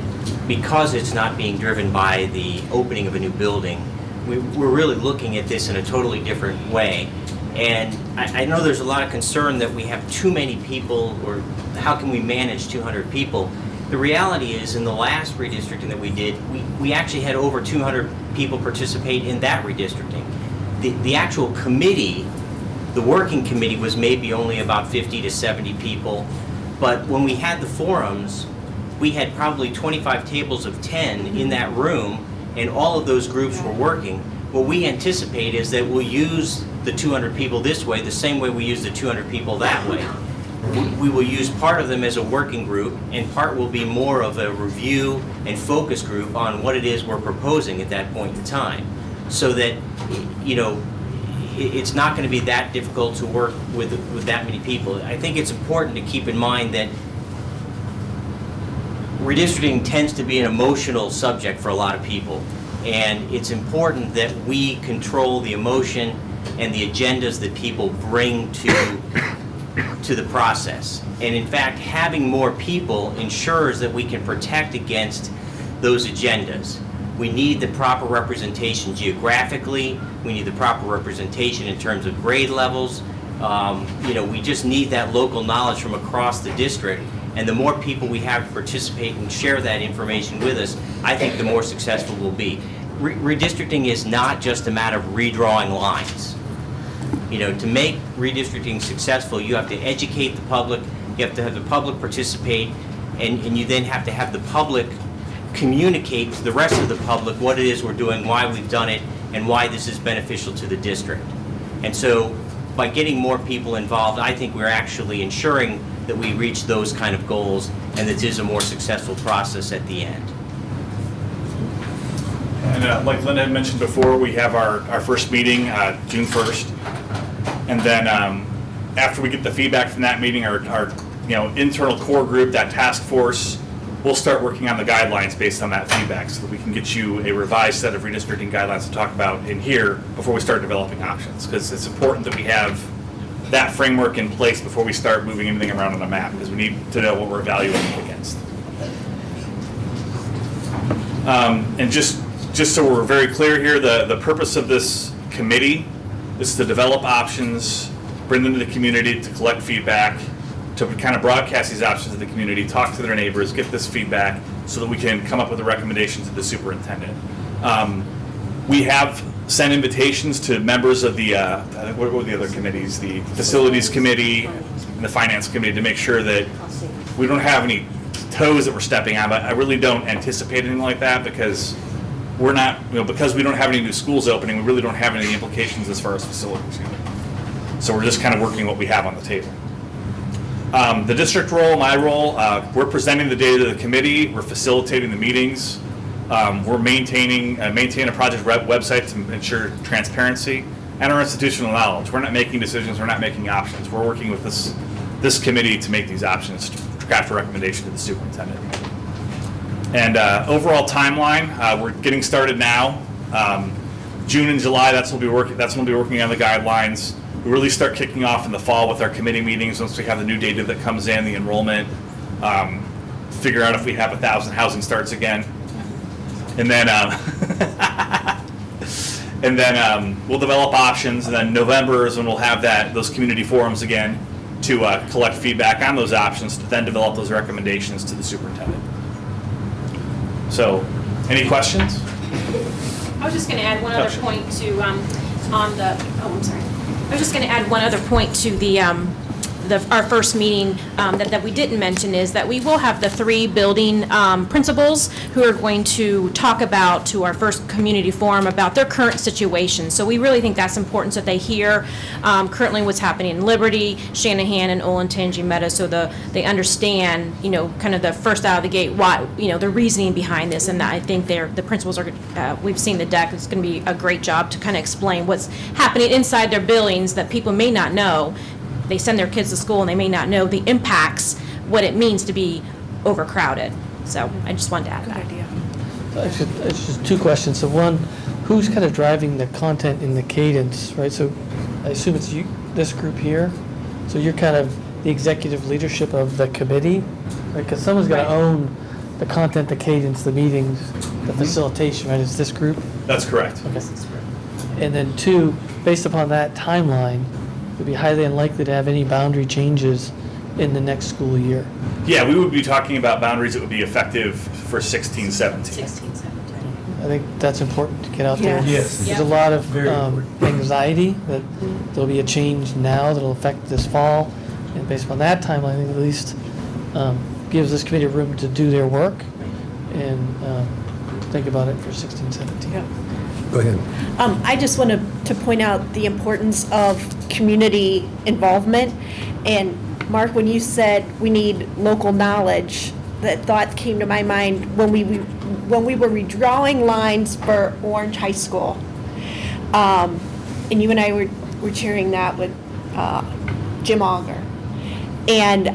because it's not being driven by the opening of a new building, we're really looking at this in a totally different way. And I know there's a lot of concern that we have too many people, or how can we manage 200 people? The reality is, in the last redistricting that we did, we actually had over 200 people participate in that redistricting. The actual committee, the working committee, was maybe only about 50 to 70 people. But when we had the forums, we had probably 25 tables of 10 in that room, and all of those groups were working. What we anticipate is that we'll use the 200 people this way the same way we use the 200 people that way. We will use part of them as a working group, and part will be more of a review and focus group on what it is we're proposing at that point in time. So that, it's not going to be that difficult to work with that many people. I think it's important to keep in mind that redistricting tends to be an emotional subject for a lot of people. And it's important that we control the emotion and the agendas that people bring to the process. And in fact, having more people ensures that we can protect against those agendas. We need the proper representation geographically. We need the proper representation in terms of grade levels. We just need that local knowledge from across the district. And the more people we have to participate and share that information with us, I think the more successful we'll be. Redistricting is not just a matter of redrawing lines. To make redistricting successful, you have to educate the public, you have to have the public participate, and you then have to have the public communicate to the rest of the public what it is we're doing, why we've done it, and why this is beneficial to the district. And so by getting more people involved, I think we're actually ensuring that we reach those kind of goals and that it is a more successful process at the end. And like Linda had mentioned before, we have our first meeting June 1st. And then after we get the feedback from that meeting, our internal core group, that task force, we'll start working on the guidelines based on that feedback so that we can get you a revised set of redistricting guidelines to talk about in here before we start developing options. Because it's important that we have that framework in place before we start moving anything around on the map, because we need to know what we're evaluating against. And just so we're very clear here, the purpose of this committee is to develop options, bring them to the community to collect feedback, to kind of broadcast these options to the community, talk to their neighbors, get this feedback so that we can come up with a recommendation to the superintendent. We have sent invitations to members of the, what were the other committees? The facilities committee and the finance committee to make sure that we don't have any toes that we're stepping on, but I really don't anticipate anything like that because we're not, because we don't have any new schools opening, we really don't have any implications as far as facilities go. So we're just kind of working what we have on the table. The district role, my role, we're presenting the data to the committee, we're facilitating the meetings, we're maintaining a project website to ensure transparency and our institutional knowledge. We're not making decisions, we're not making options. We're working with this committee to make these options craft a recommendation to the superintendent. And overall timeline, we're getting started now. June and July, that's when we'll be working on the guidelines. We really start kicking off in the fall with our committee meetings once we have the new data that comes in, the enrollment, figure out if we have 1,000 housing starts again. And then we'll develop options, and then November is when we'll have those community forums again to collect feedback on those options, to then develop those recommendations to the superintendent. So, any questions? I was just going to add one other Gotcha. point to, I'm sorry. I was just going to add one other point to our first meeting that we didn't mention, is that we will have the 3 building principals who are going to talk about, to our first community forum, about their current situation. So we really think that's important, so that they hear currently what's happening in Liberty, Shanahan, and Olentangy Meadow, so they understand, kind of the first out of the gate, why, the reasoning behind this. And I think the principals are, we've seen the deck, it's going to be a great job to kind of explain what's happening inside their buildings that people may not know. They send their kids to school and they may not know the impacts, what it means to be overcrowded. So I just wanted to add that. It's just 2 questions. So one, who's kind of driving the content in the cadence, right? So I assume it's you, this group here. So you're kind of the executive leadership of the committee, right? Because someone's got to own the content, the cadence, the meetings, the facilitation, right? It's this group? That's correct. Okay. And then 2, based upon that timeline, it would be highly unlikely to have any boundary changes in the next school year. Yeah, we would be talking about boundaries that would be effective for 16-17. I think that's important to get out there. Yes. There's a lot of anxiety that there'll be a change now that'll affect this fall. And based upon that timeline, I think at least gives this committee room to do their work and think about it for 16-17. Go ahead. I just wanted to point out the importance of community involvement. And Mark, when you said we need local knowledge, that thought came to my mind when we were redrawing lines for Orange High School. And you and I were chairing that with Jim Auger. And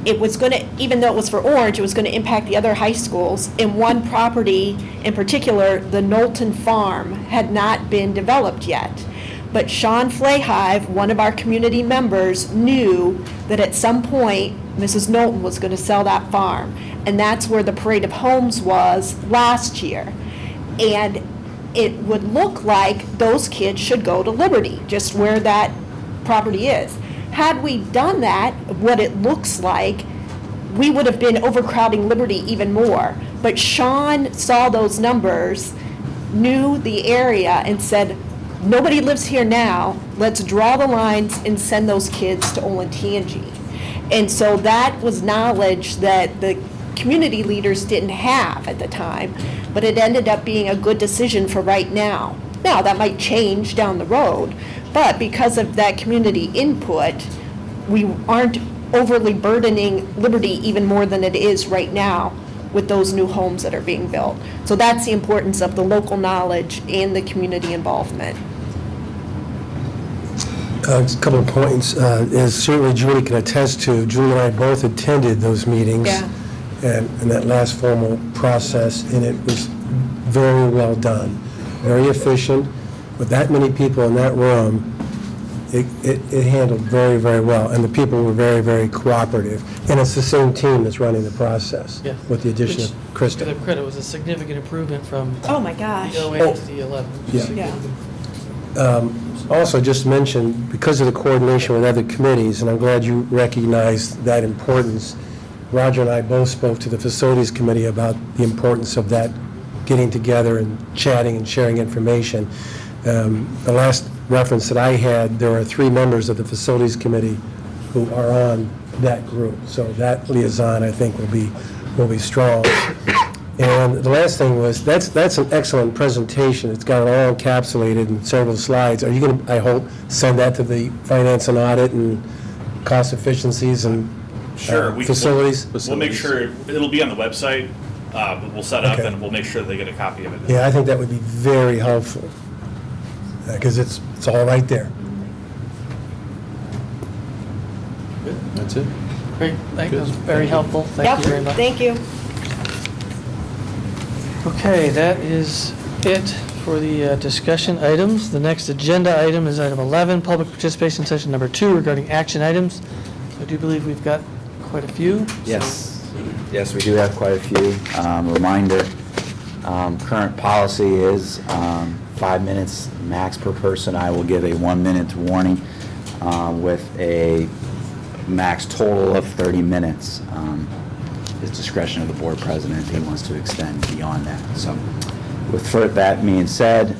it was going to, even though it was for Orange, it was going to impact the other high schools. In one property in particular, the Knowlton Farm had not been developed yet. But Sean Flahive, one of our community members, knew that at some point Mrs. Knowlton was going to sell that farm. And that's where the Parade of Homes was last year. And it would look like those kids should go to Liberty, just where that property is. Had we done that, what it looks like, we would have been overcrowding Liberty even more. But Sean saw those numbers, knew the area, and said, nobody lives here now, let's draw the lines and send those kids to Olentangy. And so that was knowledge that the community leaders didn't have at the time, but it ended up being a good decision for right now. Now, that might change down the road, but because of that community input, we aren't overly burdening Liberty even more than it is right now with those new homes that are being built. So that's the importance of the local knowledge and the community involvement. Just a couple of points. As certainly Julie can attest to, Julie and I both attended those meetings. Yeah. And that last formal process, and it was very well done, very efficient. With that many people in that room, it handled very, very well. And the people were very, very cooperative. And it's the same team that's running the process, Yeah. with the addition Which, of Krista. To their credit, was a significant improvement from Oh, my gosh. the 08 to the 11. Yeah. Also, just to mention, because of the coordination with other committees, and I'm glad you recognized that importance, Roger and I both spoke to the Facilities Committee about the importance of that, getting together and chatting and sharing information. The last reference that I had, there are 3 members of the Facilities Committee who are on that group. So that liaison, I think, will be strong. And the last thing was, that's an excellent presentation. It's got it all encapsulated in several slides. Are you going to, I hope, send that to the Finance and Audit and cost efficiencies and Sure. facilities? We'll make sure, it'll be on the website, but we'll set up Okay. and we'll make sure they get a copy of it. Yeah, I think that would be very helpful, because it's all right there. Good, that's it. Great, that was very helpful. Thank you very much. Thank you. Okay, that is it for the discussion items. The next agenda item is item 11, public participation session number 2 regarding action items. So I do believe we've got quite a few. Yes, yes, we do have quite a few. Reminder, current policy is 5 minutes max per person. I will give a 1-minute warning with a max total of 30 minutes. It's discretion of the board president if he wants to extend beyond that. So with that being said,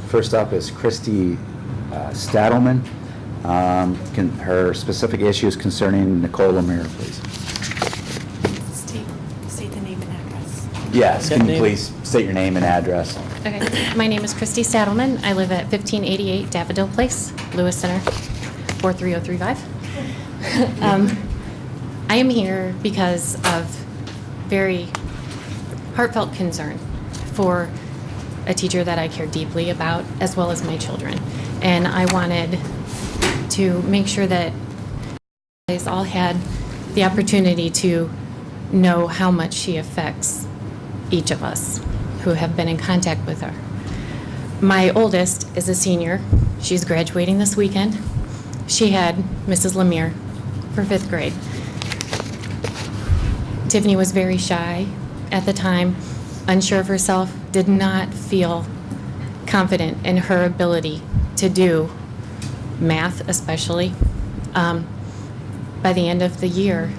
first up is Christy Stadelman. Her specific issue is concerning Nicole Lemire, please. State the name and address. Yes, can you please state your name and address? Okay, my name is Christy Stadelman. I live at 1588 Daffodil Place, Lewis Center, 43035. I am here because of very heartfelt concern for a teacher that I care deeply about, as well as my children. And I wanted to make sure that you guys all had the opportunity to know how much she affects each of us who have been in contact with her. My oldest is a senior. She's graduating this weekend. She had Mrs. Lemire for 5th grade. Tiffany was very shy at the time, unsure of herself, did not feel confident in her ability to do math especially. By the end of the year,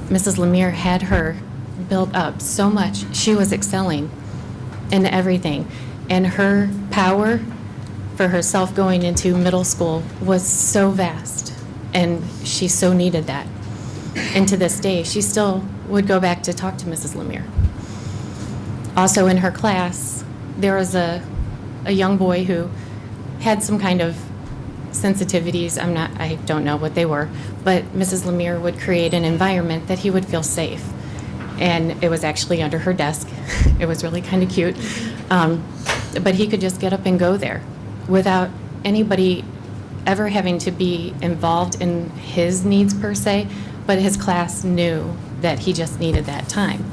Mrs. Lemire had her built up so much. She was excelling in everything. And her power for herself going into middle school was so vast. And she so needed that. And to this day, she still would go back to talk to Mrs. Lemire. Also in her class, there was a young boy who had some kind of sensitivities. I don't know what they were, but Mrs. Lemire would create an environment that he would feel safe. And it was actually under her desk. It was really kind of cute. But he could just get up and go there without anybody ever having to be involved in his needs per se, but his class knew that he just needed that time.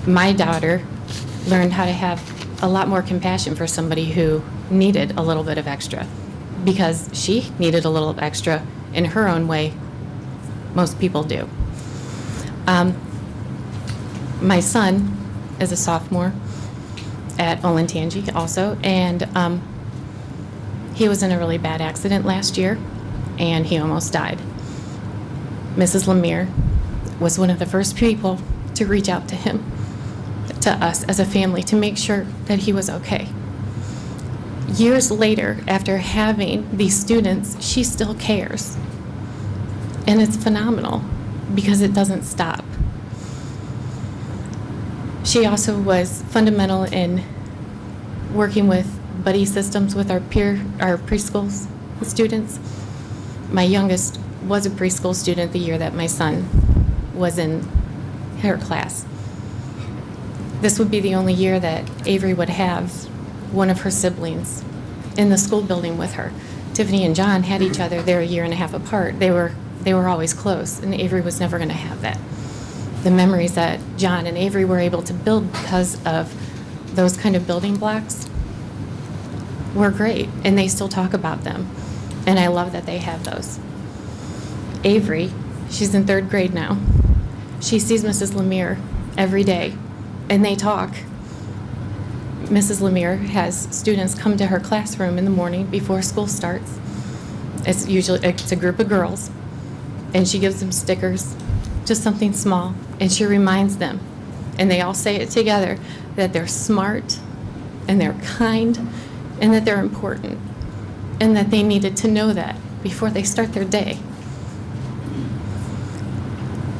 My daughter learned how to have a lot more compassion for somebody who needed a little bit of extra, because she needed a little extra in her own way. Most people do. My son is a sophomore at Olentangy also, and he was in a really bad accident last year, and he almost died. Mrs. Lemire was one of the first people to reach out to him, to us as a family, to make sure that he was okay. Years later, after having these students, she still cares. And it's phenomenal because it doesn't stop. She also was fundamental in working with buddy systems with our preschool students. My youngest was a preschool student the year that my son was in her class. This would be the only year that Avery would have one of her siblings in the school building with her. Tiffany and John had each other. They're a year and a half apart. They were always close, and Avery was never going to have that. The memories that John and Avery were able to build because of those kind of building blocks were great, and they still talk about them, and I love that they have those. Avery, she's in 3rd grade now. She sees Mrs. Lemire every day, and they talk. Mrs. Lemire has students come to her classroom in the morning before school starts. It's a group of girls, and she gives them stickers, just something small, and she reminds them, and they all say it together, that they're smart, and they're kind, and that they're important, and that they needed to know that before they start their day.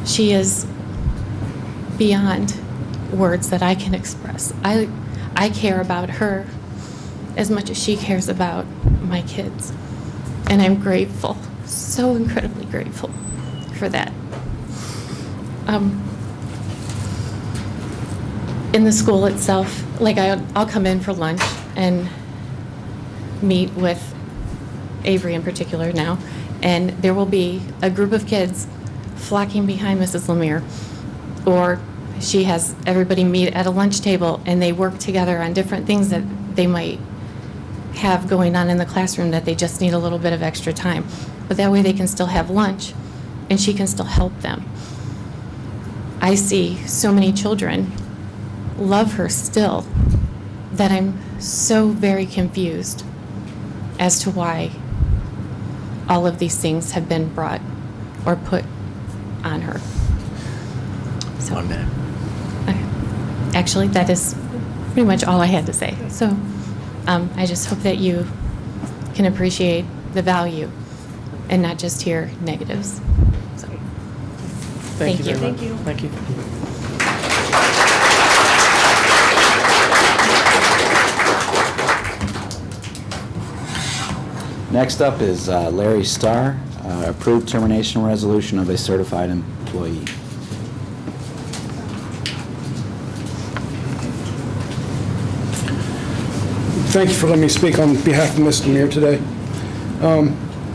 She is beyond words that I can express. I care about her as much as she cares about my kids. And I'm grateful, so incredibly grateful for that. In the school itself, like I'll come in for lunch and meet with Avery in particular now, And there will be a group of kids flocking behind Mrs. Lemire, or she has everybody meet at a lunch table and they work together on different things that they might have going on in the classroom that they just need a little bit of extra time. But that way they can still have lunch and she can still help them. I see so many children love her still that I'm so very confused as to why all of these things have been brought or put on her. So, 1 minute. Actually, that is pretty much all I had to say. So I just hope that you can appreciate the value and not just hear negatives. So, thank you. very much. Thank you. Next up is Larry Starr, approved termination resolution of a certified employee. Thank you for letting me speak on behalf of Ms. Lemire today.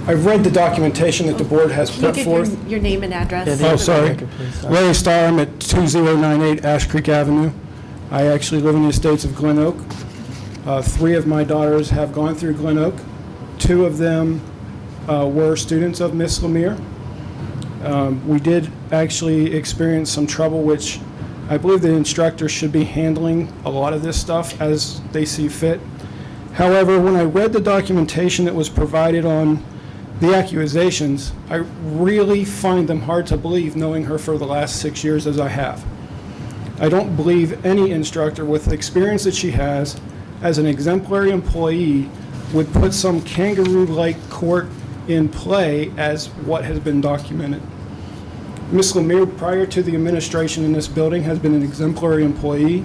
I've read the documentation that the board has put forth. Your name and address? Oh, sorry. Larry Starr, I'm at 2098 Ash Creek Avenue. I actually live in the estates of Glen Oak. 3 of my daughters have gone through Glen Oak. 2 of them were students of Ms. Lemire. We did actually experience some trouble, which I believe the instructors should be handling a lot of this stuff as they see fit. However, when I read the documentation that was provided on the accusations, I really find them hard to believe, knowing her for the last 6 years as I have. I don't believe any instructor with the experience that she has as an exemplary employee would put some kangaroo-like court in play as what has been documented. Ms. Lemire, prior to the administration in this building, has been an exemplary employee,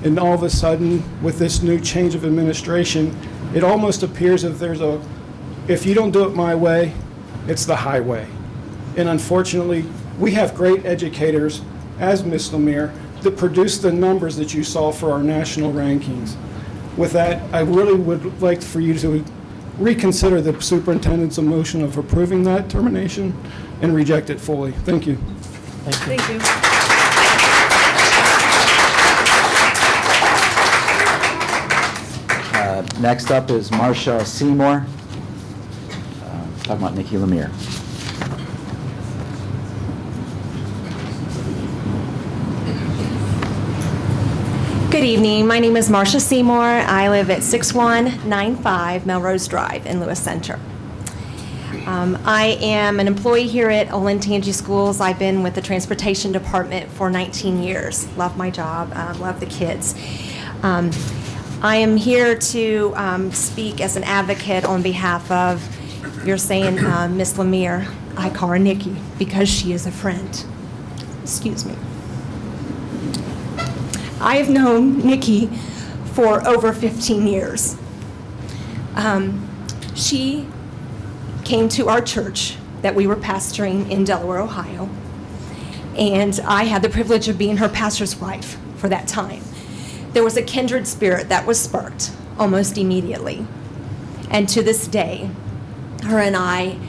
and all of a sudden, with this new change of administration, it almost appears that there's a, if you don't do it my way, it's the highway. And unfortunately, we have great educators, as Ms. Lemire, that produce the numbers that you saw for our national rankings. With that, I really would like for you to reconsider the superintendent's motion of approving that termination and reject it fully. Thank you. Thank you. Next up is Marcia Seymour, talking about Nikki Lemire. Good evening. My name is Marcia Seymour. I live at 6195 Melrose Drive in Lewis Center. I am an employee here at Olentangy Schools. I've been with the transportation department for 19 years. Love my job, love the kids. I am here to speak as an advocate on behalf of, you're saying Miss Lemire. I call her Nikki because she is a friend. Excuse me. I have known Nikki for over 15 years. She came to our church that we were pastoring in Delaware, Ohio, and I had the privilege of being her pastor's wife for that time. There was a kindred spirit that was sparked almost immediately, and to this day, her and I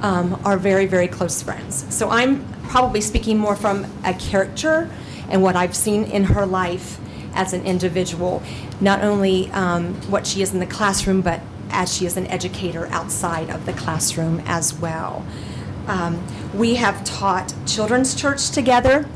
are very, very close friends. So I'm probably speaking more from a character and what I've seen in her life as an individual, not only what she is in the classroom, but as she is an educator outside of the classroom as well. We have taught children's church together.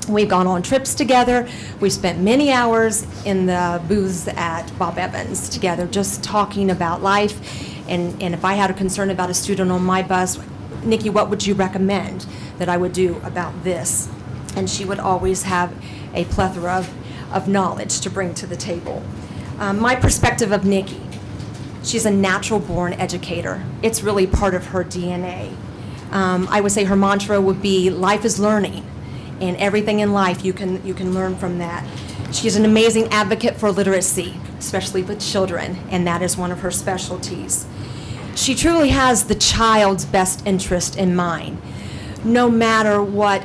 We've gone on trips together. We've spent many hours in the booths at Bob Evans together, just talking about life. And if I had a concern about a student on my bus, Nikki, what would you recommend that I would do about this? And she would always have a plethora of knowledge to bring to the table. My perspective of Nikki, she's a natural-born educator. It's really part of her DNA. I would say her mantra would be, life is learning, and everything in life you can learn from that. She's an amazing advocate for literacy, especially with children, and that is one of her specialties. She truly has the child's best interest in mind. No matter what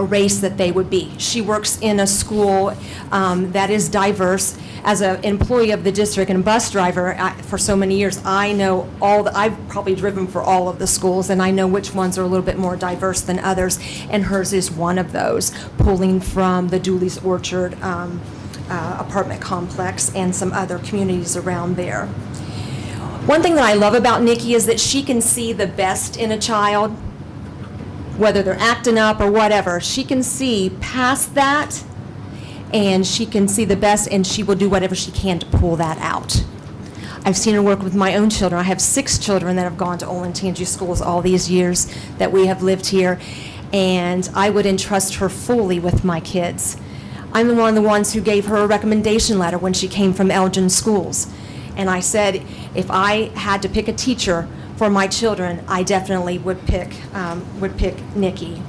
race that they would be. She works in a school that is diverse. As an employee of the district and bus driver for so many years, I know I've probably driven for all of the schools, and I know which ones are a little bit more diverse than others, and hers is one of those, pulling from the Dooley's Orchard apartment complex and some other communities around there. One thing that I love about Nikki is that she can see the best in a child, whether they're acting up or whatever. She can see past that, and she can see the best, and she will do whatever she can to pull that out. I've seen her work with my own children. I have 6 children that have gone to Olentangy schools all these years that we have lived here, and I would entrust her fully with my kids. I'm one of the ones who gave her a recommendation letter when she came from Elgin schools, and I said if I had to pick a teacher for my children, I definitely would pick Nikki.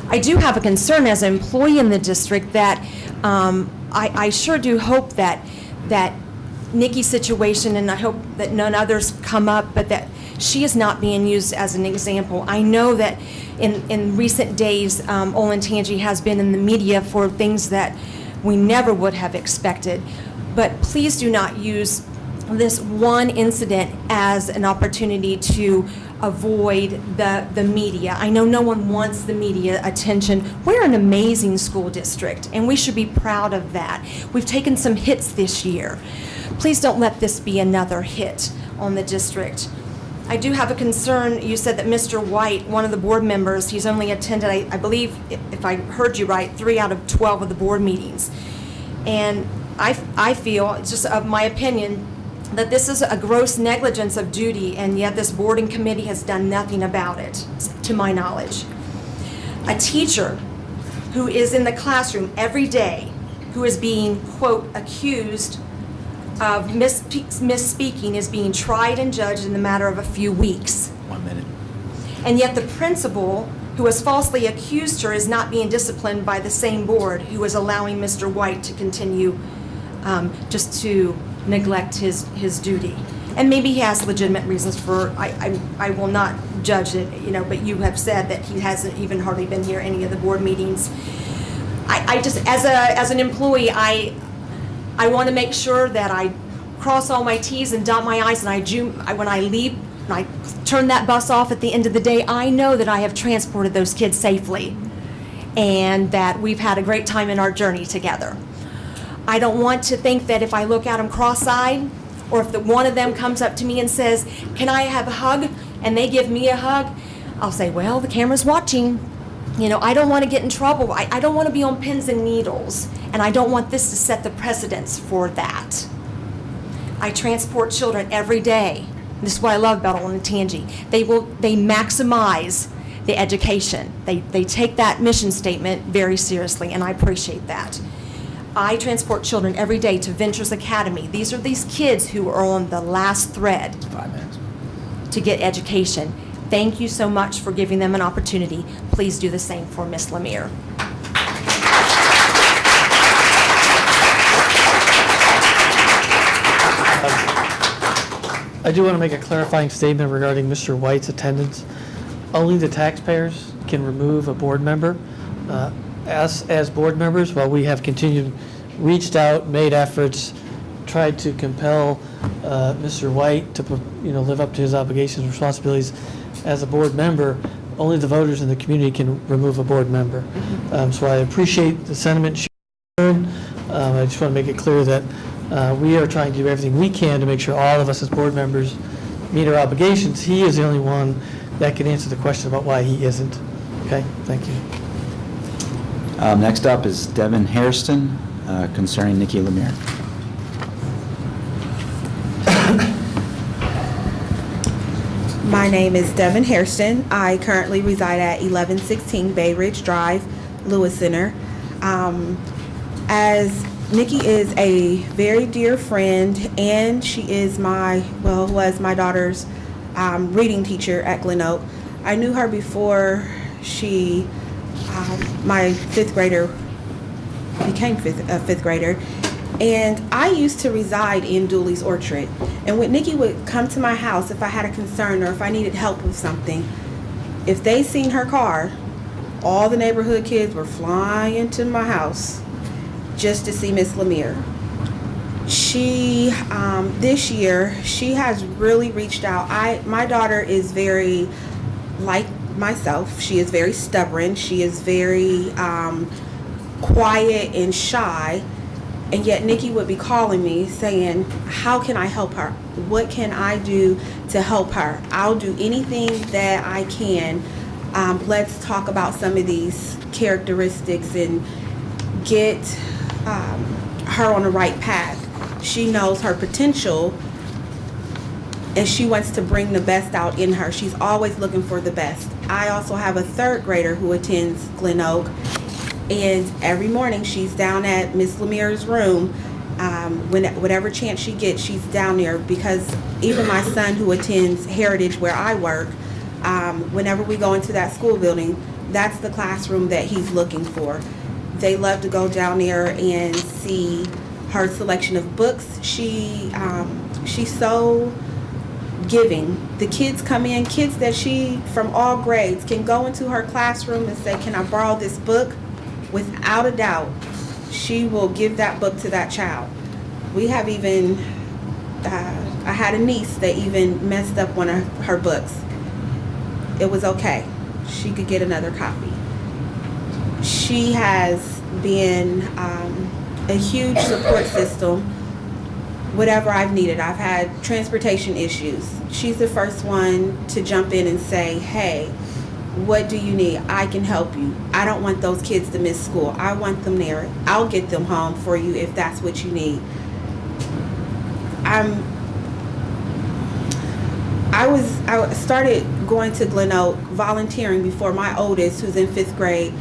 I do have a concern as an employee in the district that I sure do hope that Nikki's situation, and I hope that none others come up, but that she is not being used as an example. I know that in recent days, Olentangy has been in the media for things that we never would have expected, but please do not use this one incident as an opportunity to avoid the media. I know no one wants the media attention. We're an amazing school district, and we should be proud of that. We've taken some hits this year. Please don't let this be another hit on the district. I do have a concern. You said that Mr. White, one of the board members, he's only attended, I believe, if I heard you right, 3 out of 12 of the board meetings. And I feel, it's just of my opinion, that this is a gross negligence of duty, and yet this board and committee has done nothing about it, to my knowledge. A teacher who is in the classroom every day, who is being, quote, accused of misspeaking, is being tried and judged in the matter of a few weeks. 1 minute. And yet the principal who has falsely accused her is not being disciplined by the same board who is allowing Mr. White to continue just to neglect his duty. And maybe he has legitimate reasons for, I will not judge it, but you have said that he hasn't even hardly been here any of the board meetings. I just, as an employee, I want to make sure that I cross all my T's and dot my I's, and when I leave, and I turn that bus off at the end of the day, I know that I have transported those kids safely and that we've had a great time in our journey together. I don't want to think that if I look at them cross-eyed, or if one of them comes up to me and says, "Can I have a hug?" and they give me a hug, I'll say, "Well, the camera's watching." I don't want to get in trouble. I don't want to be on pins and needles, and I don't want this to set the precedence for that. I transport children every day. This is what I love about Olentangy. They maximize the education. They take that mission statement very seriously, and I appreciate that. I transport children every day to Ventures Academy. These are these kids who are on the last thread 5 minutes. to get education. Thank you so much for giving them an opportunity. Please do the same for Miss Lemire. I do want to make a clarifying statement regarding Mr. White's attendance. Only the taxpayers can remove a board member. Us, as board members, while we have continued, reached out, made efforts, tried to compel Mr. White to live up to his obligations and responsibilities as a board member, only the voters in the community can remove a board member. So I appreciate the sentiment shared. I just want to make it clear that we are trying to do everything we can to make sure all of us as board members meet our obligations. He is the only one that can answer the question about why he isn't. Okay, thank you. Next up is Devin Hairston concerning Nikki Lemire. My name is Devin Hairston. I currently reside at 1116 Bay Ridge Drive, Lewis Center. As Nikki is a very dear friend, and she is was my daughter's reading teacher at Glen Oak. I knew her before she, my fifth grader, became a fifth grader. And I used to reside in Dooley's Orchard. And when Nikki would come to my house, if I had a concern or if I needed help with something, if they seen her car All the neighborhood kids were flying to my house just to see Miss Lemire. She, this year, she has really reached out. My daughter is very, like myself, she is very stubborn. She is very quiet and shy. And yet Nikki would be calling me saying, how can I help her? What can I do to help her? I'll do anything that I can. Let's talk about some of these characteristics and get her on the right path. She knows her potential and she wants to bring the best out in her. She's always looking for the best. I also have a third grader who attends Glen Oak, and every morning she's down at Miss Lemire's room. Whatever chance she gets, she's down there, because even my son who attends Heritage where I work, whenever we go into that school building, that's the classroom that he's looking for. They love to go down there and see her selection of books. She's so giving. The kids come in, kids that she, from all grades, can go into her classroom and say, can I borrow this book? Without a doubt, she will give that book to that child. We have even, I had a niece that even messed up one of her books. It was okay. She could get another copy. She has been a huge support system. Whatever I've needed. I've had transportation issues. She's the first one to jump in and say, hey, what do you need? I can help you. I don't want those kids to miss school. I want them there. I'll get them home for you if that's what you need. I started going to Glen Oak volunteering before my oldest, who's in 5th grade,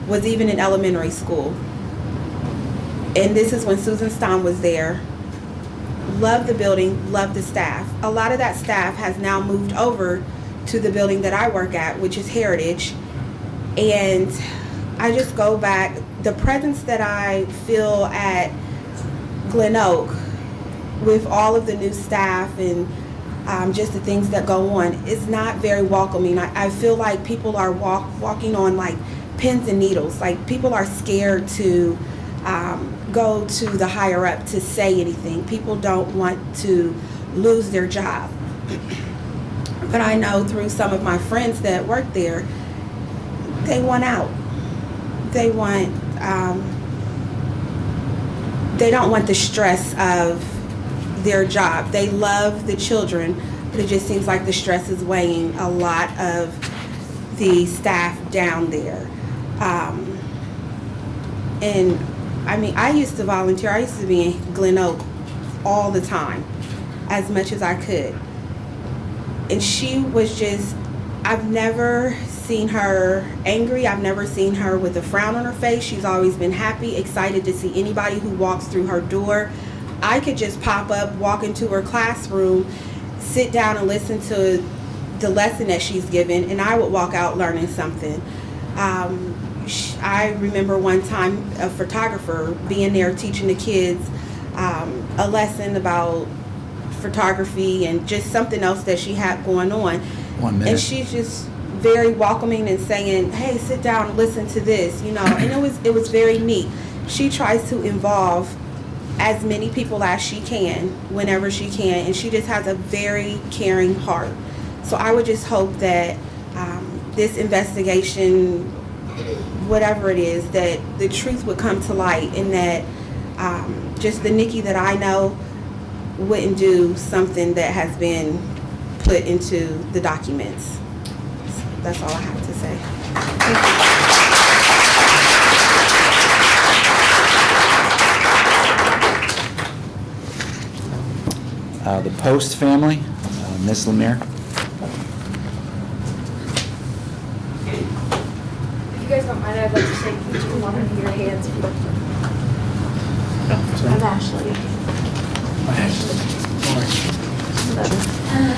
was even in elementary school. And this is when Susan Stein was there. Loved the building, loved the staff. A lot of that staff has now moved over to the building that I work at, which is Heritage. And I just go back, the presence that I feel at Glen Oak with all of the new staff and just the things that go on is not very welcoming. I feel like people are walking on like pins and needles. Like people are scared to go to the higher up to say anything. People don't want to lose their job. But I know through some of my friends that work there, they want out. They don't want the stress of their job. They love the children, but it just seems like the stress is weighing a lot of the staff down there. And I mean, I used to volunteer. I used to be in Glen Oak all the time, as much as I could. And she was just, I've never seen her angry. I've never seen her with a frown on her face. She's always been happy, excited to see anybody who walks through her door. I could just pop up, walk into her classroom, sit down and listen to the lesson that she's given, and I would walk out learning something. I remember one time a photographer being there teaching the kids a lesson about photography and just something else that she had going on. 1 minute. And she's just very welcoming and saying, hey, sit down and listen to this, you know, and it was very neat. She tries to involve as many people as she can whenever she can, and she just has a very caring heart. So I would just hope that this investigation, whatever it is, that the truth would come to light, and that just the Nikki that I know wouldn't do something that has been put into the documents. So that's all I have to say. The Post family, Miss Lemire. If you guys don't mind, I'd like to shake each and one of your hands. If you don't mind. I'm Ashley.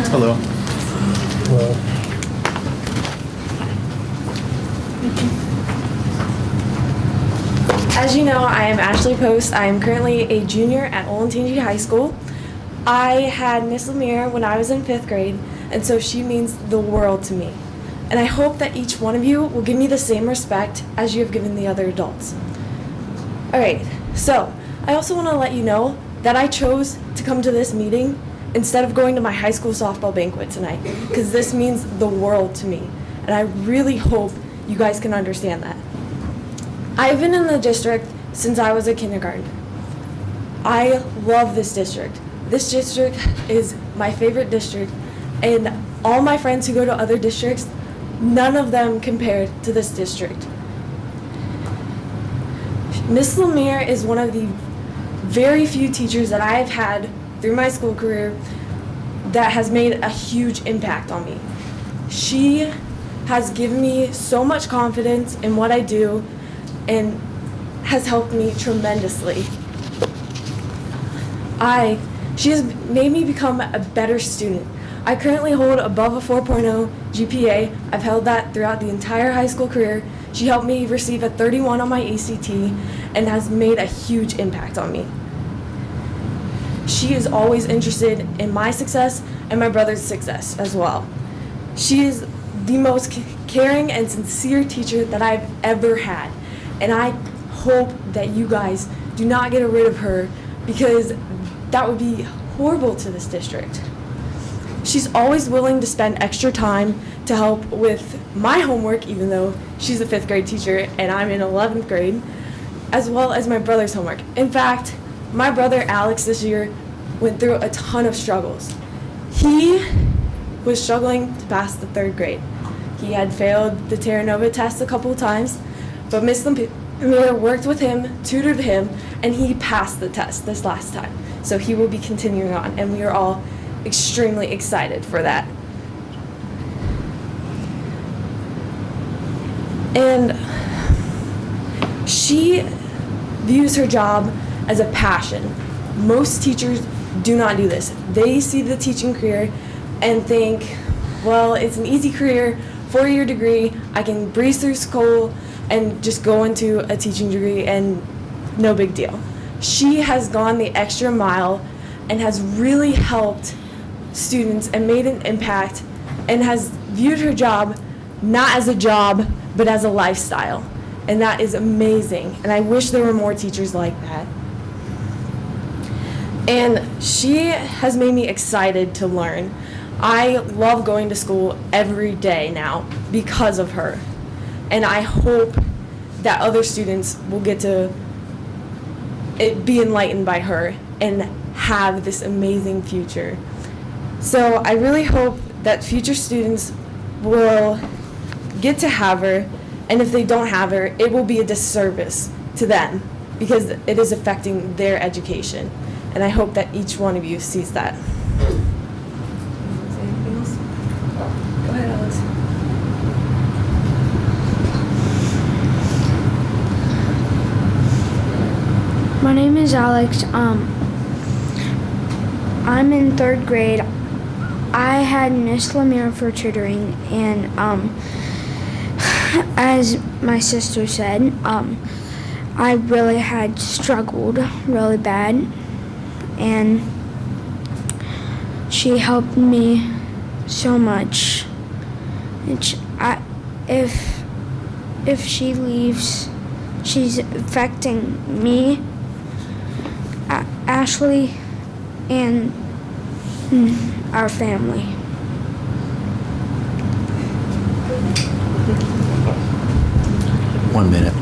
Hello. As you know, I am Ashley Post. I am currently a junior at Olentangy High School. I had Miss Lemire when I was in 5th grade, and so she means the world to me. And I hope that each one of you will give me the same respect as you have given the other adults. All right, so I also want to let you know that I chose to come to this meeting instead of going to my high school softball banquet tonight, because this means the world to me. And I really hope you guys can understand that. I've been in the district since I was a kindergarten. I love this district. This district is my favorite district, and all my friends who go to other districts, none of them compared to this district. Miss Lemire is one of the very few teachers that I have had through my school career that has made a huge impact on me. She has given me so much confidence in what I do and has helped me tremendously. She has made me become a better student. I currently hold above a 4.0 GPA. I've held that throughout the entire high school career. She helped me receive a 31 on my ACT and has made a huge impact on me. She is always interested in my success and my brother's success as well. She is the most caring and sincere teacher that I've ever had. And I hope that you guys do not get rid of her, because that would be horrible to this district. She's always willing to spend extra time to help with my homework, even though she's a 5th grade teacher and I'm in 11th grade, as well as my brother's homework. In fact, my brother Alex this year went through a ton of struggles. He was struggling to pass the 3rd grade. He had failed the Terra Nova test a couple of times, but Miss Lemire worked with him, tutored him, and he passed the test this last time. So he will be continuing on, and we are all extremely excited for that. And she views her job as a passion. Most teachers do not do this. They see the teaching career and think, well, it's an easy career, 4-year degree, I can breeze through school and just go into a teaching degree and no big deal. She has gone the extra mile and has really helped students and made an impact and has viewed her job not as a job but as a lifestyle. And that is amazing. And I wish there were more teachers like that. And she has made me excited to learn. I love going to school every day now because of her. And I hope that other students will get to be enlightened by her and have this amazing future. So I really hope that future students will get to have her, and if they don't have her, it will be a disservice to them because it is affecting their education. And I hope that each one of you sees that. Anything else? Go ahead, Alex. My name is Alex. I'm in 3rd grade. I had Miss Lemire for tutoring, and as my sister said, I really had struggled really bad, and she helped me so much. If she leaves, she's affecting me, Ashley, and our family. One minute.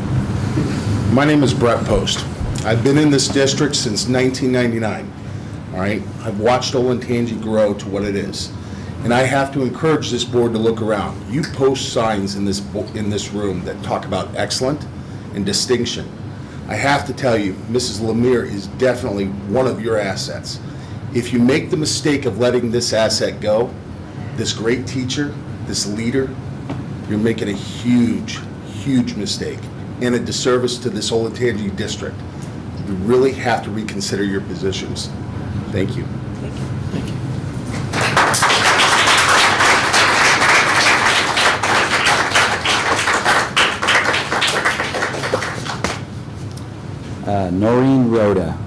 My name is Brett Post. I've been in this district since 1999. All right, I've watched Olentangy grow to what it is, and I have to encourage this board to look around. You post signs in this room that talk about excellent and distinction. I have to tell you, Mrs. Lemire is definitely one of your assets. If you make the mistake of letting this asset go, this great teacher, this leader, you're making a huge, huge mistake and a disservice to this Olentangy district. You really have to reconsider your positions. Thank you. Thank you. Noreen Rhoda.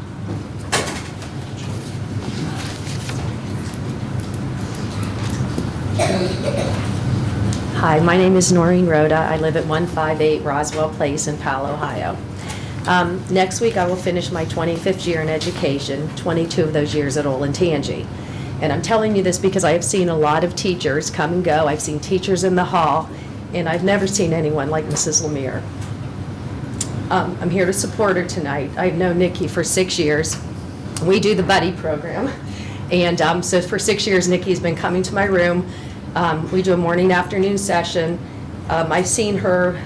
Hi, my name is Noreen Rhoda. I live at 158 Roswell Place in Powell, Ohio. Next week, I will finish my 25th year in education, 22 of those years at Olentangy. And I'm telling you this because I have seen a lot of teachers come and go. I've seen teachers in the hall, and I've never seen anyone like Mrs. Lemire. I'm here to support her tonight. I've known Nikki for 6 years. We do the buddy program. And so for 6 years, Nikki's been coming to my room. We do a morning, afternoon session. I've seen her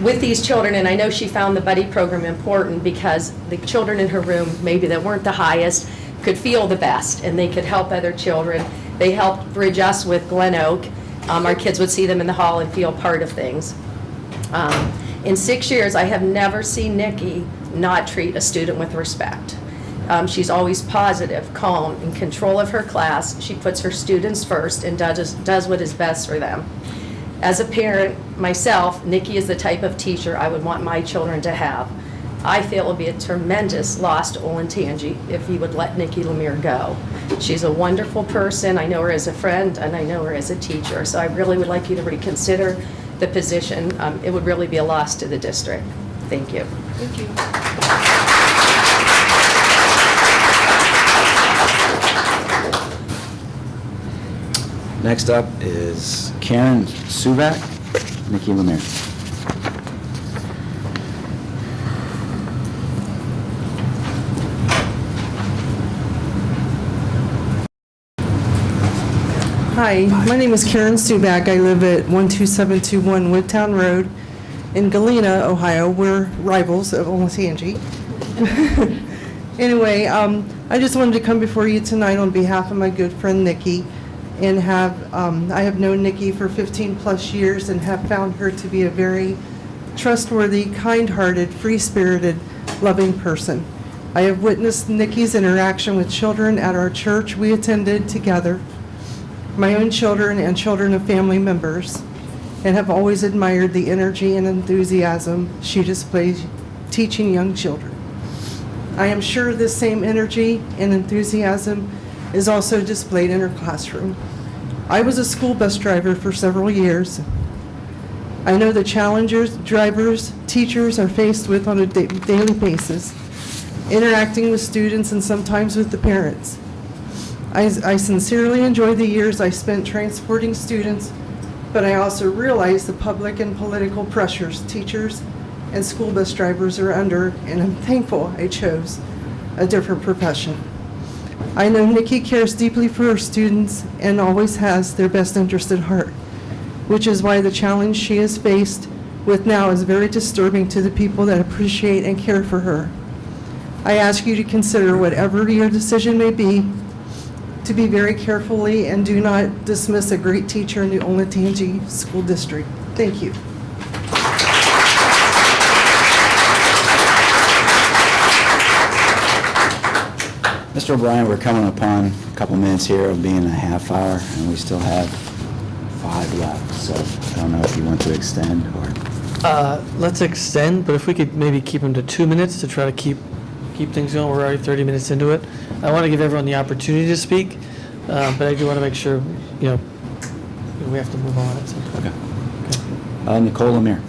with these children, and I know she found the buddy program important because the children in her room, maybe that weren't the highest, could feel the best, and they could help other children. They helped bridge us with Glen Oak. Our kids would see them in the hall and feel part of things. In 6 years, I have never seen Nikki not treat a student with respect. She's always positive, calm, in control of her class. She puts her students first and does what is best for them. As a parent myself, Nikki is the type of teacher I would want my children to have. I feel it would be a tremendous loss to Olentangy if he would let Nikki Lemire go. She's a wonderful person. I know her as a friend, and I know her as a teacher. So I really would like you to reconsider the position. It would really be a loss to the district. Thank you. Thank you. Next up is Karen Suvak, Nikki Lemire. Hi, my name is Karen Subak. I live at 12721 Woodtown Road in Galena, Ohio. We're rivals of Olentangy. Anyway, I just wanted to come before you tonight on behalf of my good friend Nikki, and I have known Nikki for 15 plus years and have found her to be a very trustworthy, kind-hearted, free-spirited, loving person. I have witnessed Nikki's interaction with children at our church we attended together, my own children and children of family members, and have always admired the energy and enthusiasm she displays teaching young children. I am sure this same energy and enthusiasm is also displayed in her classroom. I was a school bus driver for several years. I know the challenges drivers, teachers are faced with on a daily basis, interacting with students and sometimes with the parents. I sincerely enjoy the years I spent transporting students, but I also realize the public and political pressures teachers and school bus drivers are under, and I'm thankful I chose a different profession. I know Nikki cares deeply for her students and always has their best interest at heart, which is why the challenge she is faced with now is very disturbing to the people that appreciate and care for her. I ask you to consider whatever your decision may be, to be very carefully and do not dismiss a great teacher in the Olentangy School District. Thank you. Mr. O'Brien, we're coming upon a couple minutes here of being a half hour, and we still have 5 left, so I don't know if you want to extend or... Let's extend, but if we could maybe keep them to 2 minutes to try to keep things going. We're already 30 minutes into it. I want to give everyone the opportunity to speak, but I do want to make sure, we have to move on at some point. Okay. Nicole Lemire.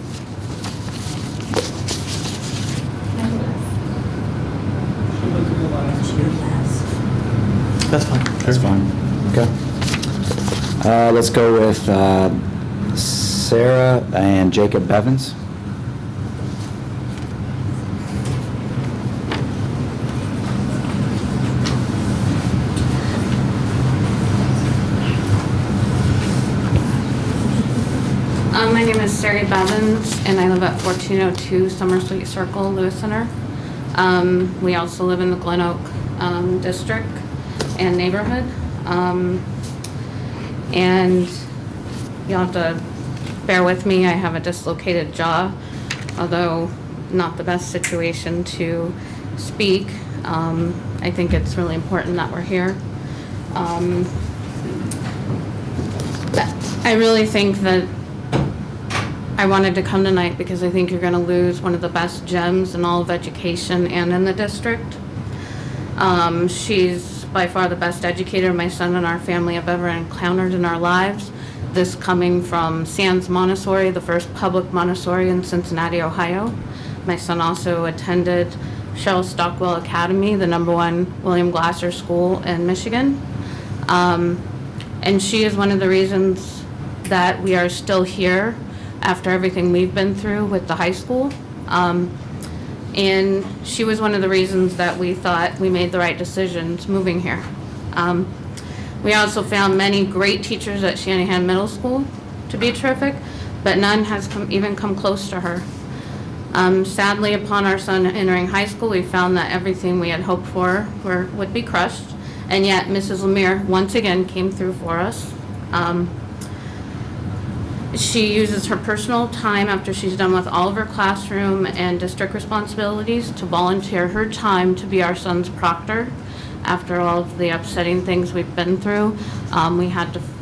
That's fine. That's fine. Okay. Let's go with Sarah and Jacob Bevins. My name is Sarah Bevins, and I live at 1402 Summer Sweet Circle, Lewis Center. We also live in the Glen Oak district and neighborhood. And you'll have to bear with me, I have a dislocated jaw, although not the best situation to speak. I think it's really important that we're here. I really think that I wanted to come tonight because I think you're going to lose one of the best gems in all of education and in the district. She's by far the best educator my son and our family have ever encountered in our lives. this coming from Sands Montessori, the first public Montessori in Cincinnati, Ohio. My son also attended Shell Stockwell Academy, the #1 William Glasser school in Michigan. And she is one of the reasons that we are still here after everything we've been through with the high school. And she was one of the reasons that we thought we made the right decisions moving here. We also found many great teachers at Shanahan Middle School to be terrific, but none has even come close to her. Sadly, upon our son entering high school, we found that everything we had hoped for would be crushed, and yet Mrs. Lemire once again came through for us. She uses her personal time after she's done with all of her classroom and district responsibilities to volunteer her time to be our son's proctor. After all of the upsetting things we've been through,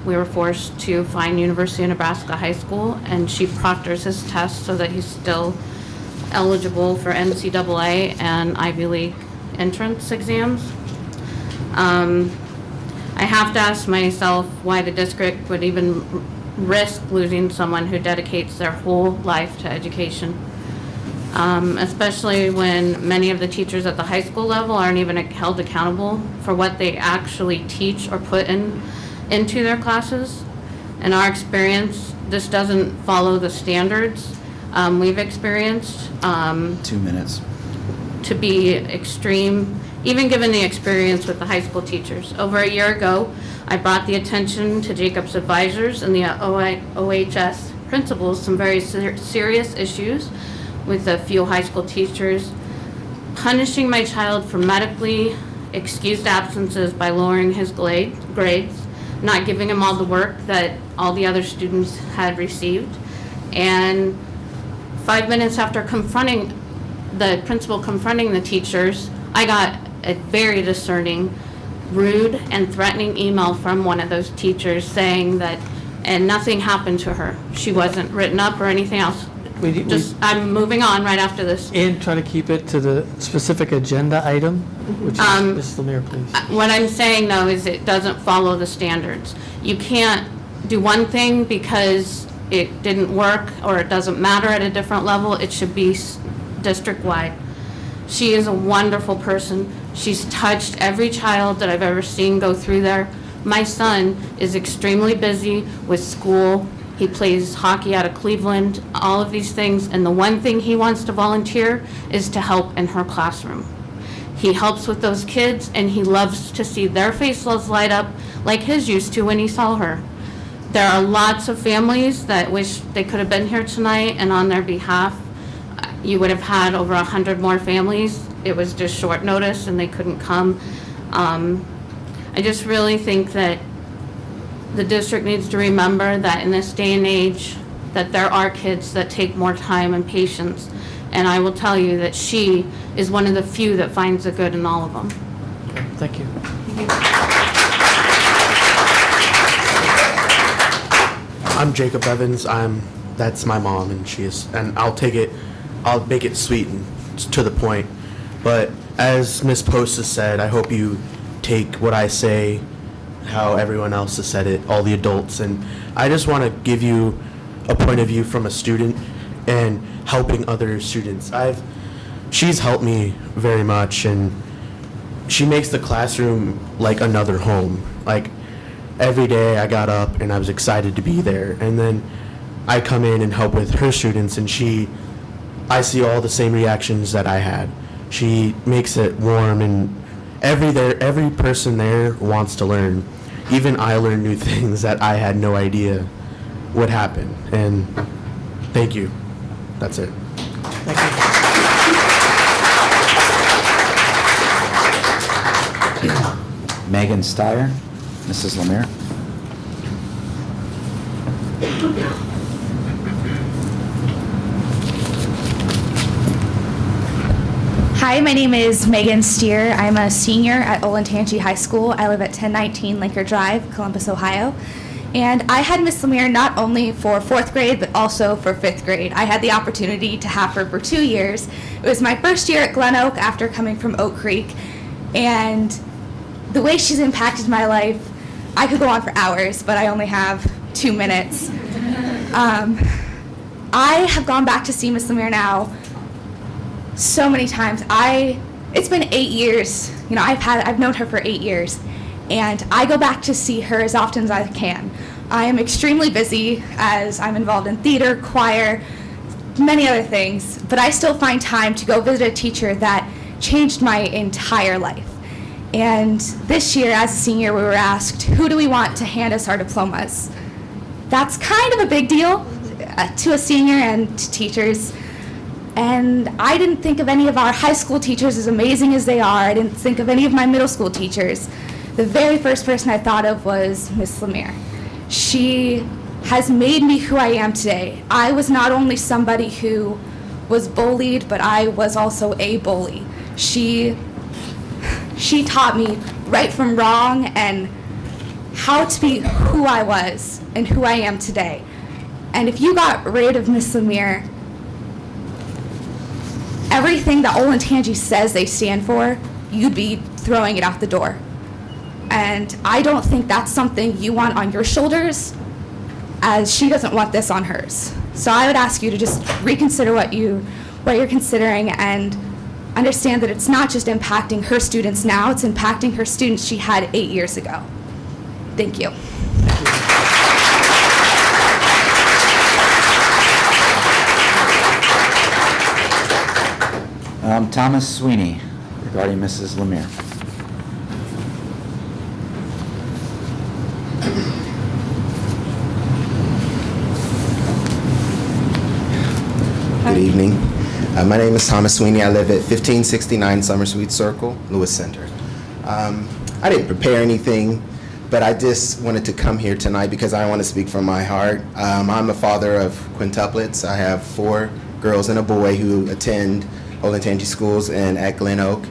we were forced to find University of Nebraska High School, and she proctors his tests so that he's still eligible for NCAA and Ivy League entrance exams. I have to ask myself why the district would even risk losing someone who dedicates their whole life to education, especially when many of the teachers at the high school level aren't even held accountable for what they actually teach or put into their classes. In our experience, this doesn't follow the standards we've experienced. 2 minutes. To be extreme, even given the experience with the high school teachers. Over a year ago, I brought the attention to Jacob's advisors and the OHS principals some very serious issues with a few high school teachers punishing my child for medically excused absences by lowering his grades, not giving him all the work that all the other students had received. And 5 minutes after the principal confronting the teachers, I got a very discerning, rude and threatening email from one of those teachers saying that, and nothing happened to her. She wasn't written up or anything else. I'm moving on right after this. And try to keep it to the specific agenda item, which is, Mrs. Lemire, please. What I'm saying, though, is it doesn't follow the standards. You can't do one thing because it didn't work or it doesn't matter at a different level. It should be district-wide. She is a wonderful person. She's touched every child that I've ever seen go through there. My son is extremely busy with school. He plays hockey out of Cleveland, all of these things, and the one thing he wants to volunteer is to help in her classroom. He helps with those kids, and he loves to see their faces light up like his used to when he saw her. There are lots of families that wish they could have been here tonight, and on their behalf, you would have had over 100 more families. It was just short notice, and they couldn't come. I just really think that the district needs to remember that in this day and age, that there are kids that take more time and patience. And I will tell you that she is one of the few that finds the good in all of them. Thank you. I'm Jacob Evans. That's my mom, and I'll make it sweet and to the point. But as Ms. Post has said, I hope you take what I say how everyone else has said it, all the adults, and I just want to give you a point of view from a student and helping other students. She's helped me very much, and she makes the classroom like another home. Like every day I got up and I was excited to be there, and then I come in and help with her students, and I see all the same reactions that I had. She makes it warm, and every person there wants to learn. Even I learned new things that I had no idea would happen. And thank you. That's it. Thank you. Megan Steyer, Mrs. Lemire. Hi, my name is Megan Steer. I'm a senior at Olentangy High School. I live at 1019 Laker Drive, Columbus, Ohio. And I had Miss Lemire not only for 4th grade, but also for 5th grade. I had the opportunity to have her for 2 years. It was my first year at Glen Oak after coming from Oak Creek. And the way she's impacted my life, I could go on for hours, but I only have 2 minutes. I have gone back to see Miss Lemire now so many times. It's been 8 years. You know, I've known her for 8 years, and I go back to see her as often as I can. I am extremely busy as I'm involved in theater, choir, many other things, but I still find time to go visit a teacher that changed my entire life. And this year, as a senior, we were asked, who do we want to hand us our diplomas? That's kind of a big deal to a senior and to teachers. And I didn't think of any of our high school teachers, as amazing as they are. I didn't think of any of my middle school teachers. The very first person I thought of was Miss Lemire. She has made me who I am today. I was not only somebody who was bullied, but I was also a bully. She taught me right from wrong and how to be who I was and who I am today. And if you got rid of Miss Lemire, everything that Olentangy says they stand for, you'd be throwing it out the door. And I don't think that's something you want on your shoulders, as she doesn't want this on hers. So I would ask you to just reconsider what you're considering and understand that it's not just impacting her students now, it's impacting her students she had 8 years ago. Thank you. Thomas Sweeney, regarding Mrs. Lemire. Good evening. My name is Thomas Sweeney. I live at 1569 Summer Sweet Circle, Lewis Center. I didn't prepare anything, but I just wanted to come here tonight because I want to speak from my heart. I'm a father of quintuplets. I have 4 girls and a boy who attend Olentangy schools and at Glen Oak.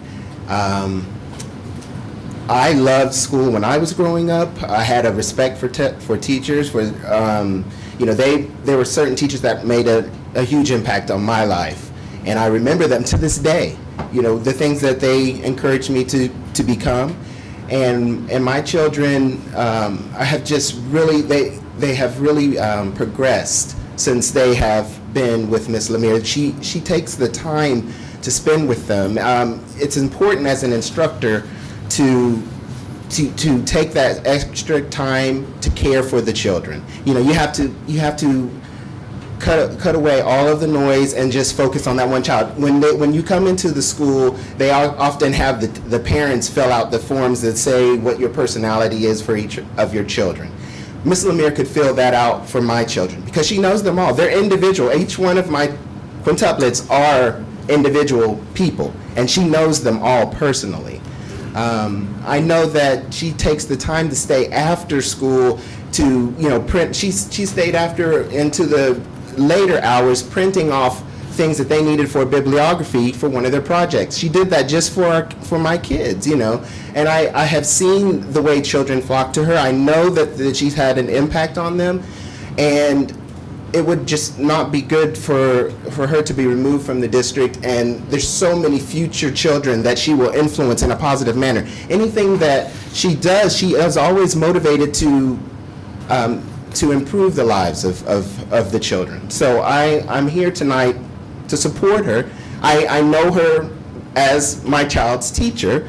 I loved school when I was growing up. I had a respect for teachers. For there were certain teachers that made a huge impact on my life, and I remember them to this day. You know, the things that they encouraged me to become, and my children, I have just really they have really progressed since they have been with Miss Lemire. She takes the time to spend with them. It's important as an instructor to take that extra time to care for the children. You know, you have to cut away all of the noise and just focus on that one child. When you come into the school, they often have the parents fill out the forms that say what your personality is for each of your children. Miss Lemire could fill that out for my children because she knows them all. They're individual. Each one of my quintuplets are individual people, and she knows them all personally. I know that she takes the time to stay after school to, print. She stayed after into the later hours printing off things that they needed for bibliography for one of their projects. She did that just for my kids, and I have seen the way children flock to her. I know that she's had an impact on them, and it would just not be good for her to be removed from the district. And there's so many future children that she will influence in a positive manner. Anything that she does, she is always motivated to improve the lives of the children. So I'm here tonight to support her. I know her as my child's teacher,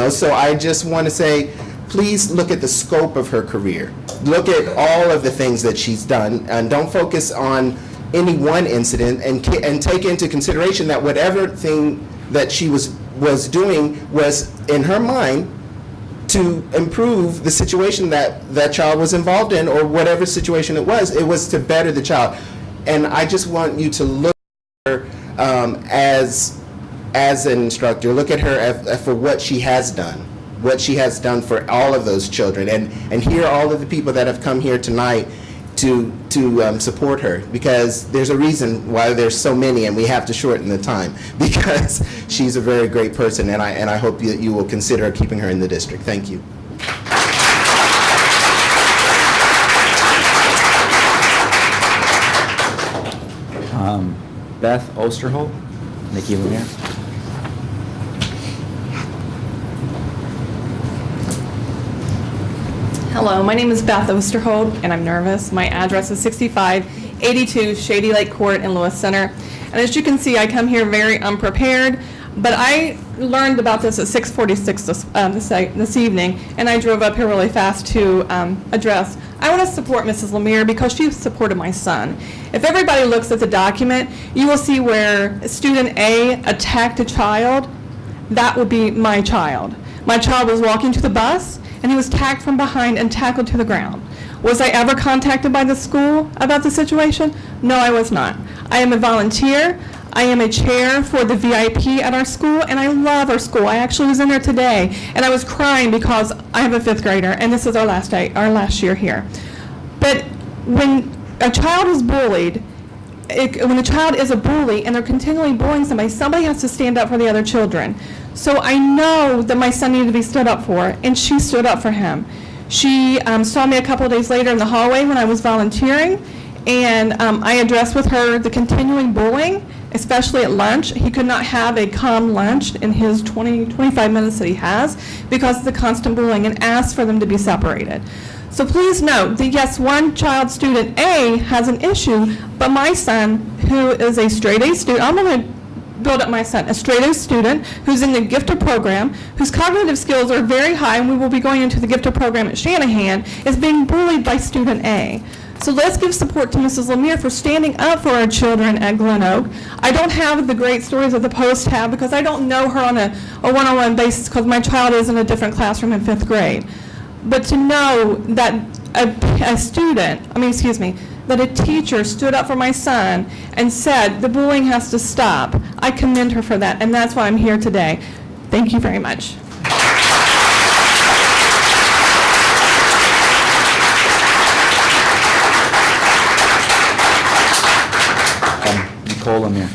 so I just want to say, please look at the scope of her career. Look at all of the things that she's done, and don't focus on any one incident, and take into consideration that whatever thing that she was doing was, in her mind, to improve the situation that child was involved in, or whatever situation it was to better the child. And I just want you to look at her as an instructor. Look at her for what she has done. What she has done for all of those children, and hear all of the people that have come here tonight to support her, because there's a reason why there's so many, and we have to shorten the time, because she's a very great person, and I hope that you will consider keeping her in the district. Thank you. Beth Osterholt, Nikki Lemire. Hello, my name is Beth Osterhold, and I'm nervous. My address is 6582 Shady Lake Court in Lewis Center. And as you can see, I come here very unprepared, but I learned about this at 6:46 this evening, and I drove up here really fast to address. I want to support Mrs. Lemire because she supported my son. If everybody looks at the document, you will see where student A attacked a child. That would be my child. My child was walking to the bus, and he was tagged from behind and tackled to the ground. Was I ever contacted by the school about the situation? No, I was not. I am a volunteer. I am a chair for the VIP at our school, and I love our school. I actually was in there today, and I was crying because I have a 5th grader, and this is our last year here. But when a child is bullied, when a child is a bully and they're continually bullying somebody has to stand up for the other children. So I know that my son needed to be stood up for, and she stood up for him. She saw me a couple of days later in the hallway when I was volunteering, and I addressed with her the continuing bullying, especially at lunch. He could not have a calm lunch in his 25 minutes that he has because of the constant bullying, and asked for them to be separated. So please note that yes, one child, student A, has an issue, but my son, who is a straight A student, I'm going to build up my son, a straight A student who's in the gifted program, whose cognitive skills are very high, and we will be going into the gifted program at Shanahan, is being bullied by student A. So let's give support to Mrs. Lemire for standing up for our children at Glen Oak. I don't have the great stories that the Post have because I don't know her on a one-on-one basis because my child is in a different classroom in 5th grade. But to know that that a teacher stood up for my son and said the bullying has to stop, I commend her for that, and that's why I'm here today. Thank you very much. Nicole Lemire.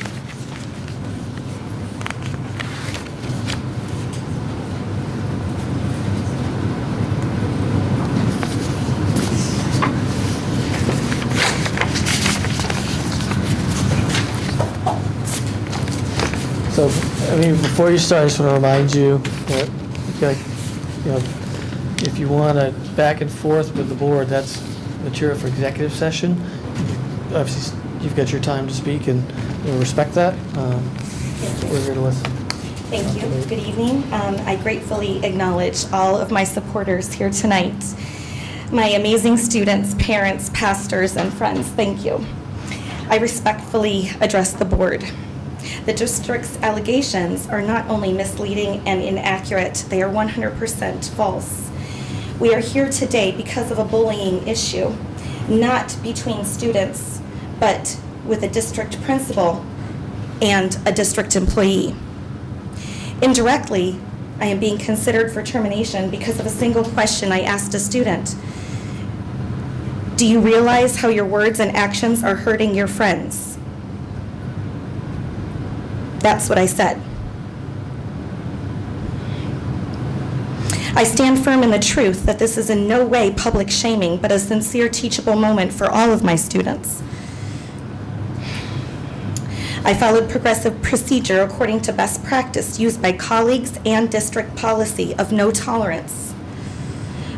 So, I mean, before you start, I just want to remind you that, if you want to back and forth with the board, that's material for executive session. Obviously, you've got your time to speak, and we'll respect that. We're here to listen. Thank you. Good evening. I gratefully acknowledge all of my supporters here tonight. My amazing students, parents, pastors, and friends, thank you. I respectfully address the board. The district's allegations are not only misleading and inaccurate, they are 100% false. We are here today because of a bullying issue, not between students, but with a district principal and a district employee. Indirectly, I am being considered for termination because of a single question I asked a student. Do you realize how your words and actions are hurting your friends? That's what I said. I stand firm in the truth that this is in no way public shaming, but a sincere teachable moment for all of my students. I followed progressive procedure according to best practice used by colleagues and district policy of no tolerance.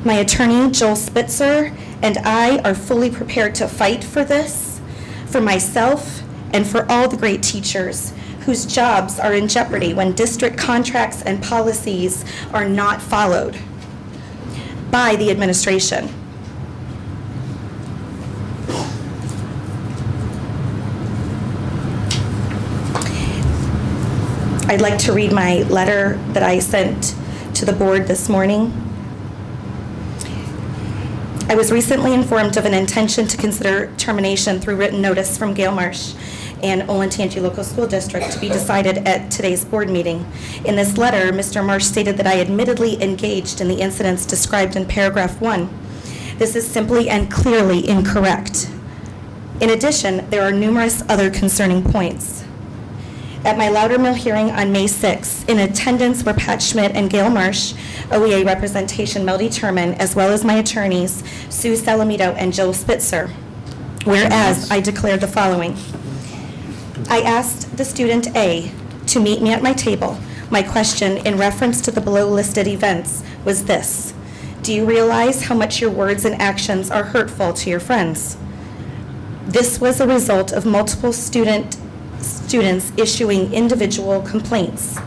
My attorney, Joel Spitzer, and I are fully prepared to fight for this, for myself, and for all the great teachers whose jobs are in jeopardy when district contracts and policies are not followed by the administration. I'd like to read my letter that I sent to the board this morning. I was recently informed of an intention to consider termination through written notice from Gail Marsh and Olentangy Local School District to be decided at today's board meeting. In this letter, Mr. Marsh stated that I admittedly engaged in the incidents described in paragraph 1. This is simply and clearly incorrect. In addition, there are numerous other concerning points. At my Loudermill hearing on May 6, in attendance were Pat Schmidt and Gail Marsh, OEA representation Melody Turman, as well as my attorneys, Sue Salamito and Joel Spitzer. Whereas I declared the following. I asked the student A to meet me at my table. My question in reference to the below listed events was this. Do you realize how much your words and actions are hurtful to your friends? This was a result of multiple students issuing individual complaints.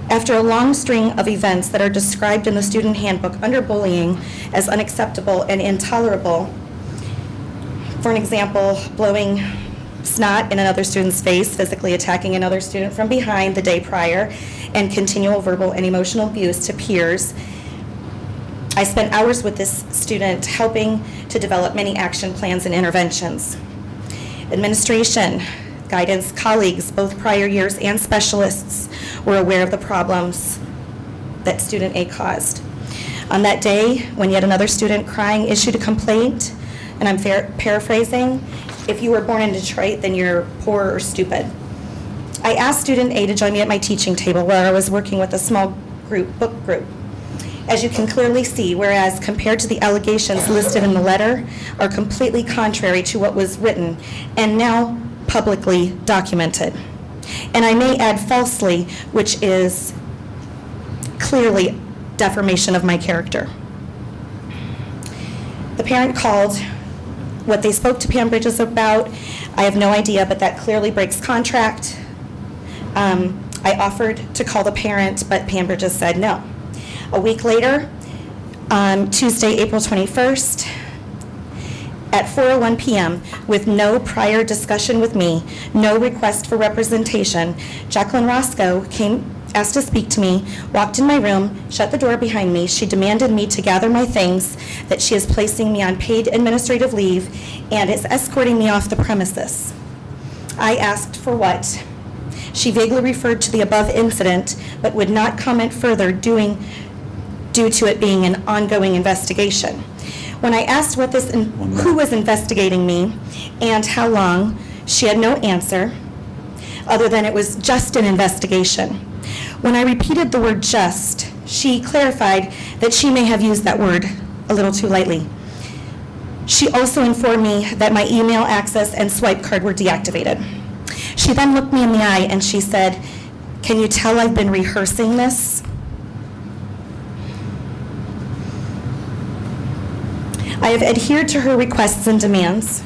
After a long string of events that are described in the student handbook under bullying as unacceptable and intolerable, for an example, blowing snot in another student's face, physically attacking another student from behind the day prior, and continual verbal and emotional abuse to peers, I spent hours with this student helping to develop many action plans and interventions. Administration, guidance, colleagues, both prior years and specialists, were aware of the problems that student A caused. On that day, when yet another student crying issued a complaint, and I'm paraphrasing, if you were born in Detroit, then you're poor or stupid. I asked student A to join me at my teaching table where I was working with a small book group. As you can clearly see, whereas compared to the allegations listed in the letter are completely contrary to what was written and now publicly documented. And I may add falsely, which is clearly defamation of my character. The parent called. What they spoke to Pam Bridges about, I have no idea, but that clearly breaks contract. I offered to call the parent, but Pam Bridges said no. A week later, on Tuesday, April 21st, at 4:01 p.m., with no prior discussion with me, no request for representation, Jacqueline Roscoe asked to speak to me, walked in my room, shut the door behind me. She demanded me to gather my things, that she is placing me on paid administrative leave, and is escorting me off the premises. I asked for what? She vaguely referred to the above incident, but would not comment further due to it being an ongoing investigation. When I asked who was investigating me and how long, she had no answer, other than it was just an investigation. When I repeated the word just, she clarified that she may have used that word a little too lightly. She also informed me that my email access and swipe card were deactivated. She then looked me in the eye and she said, "Can you tell I've been rehearsing this?" I have adhered to her requests and demands.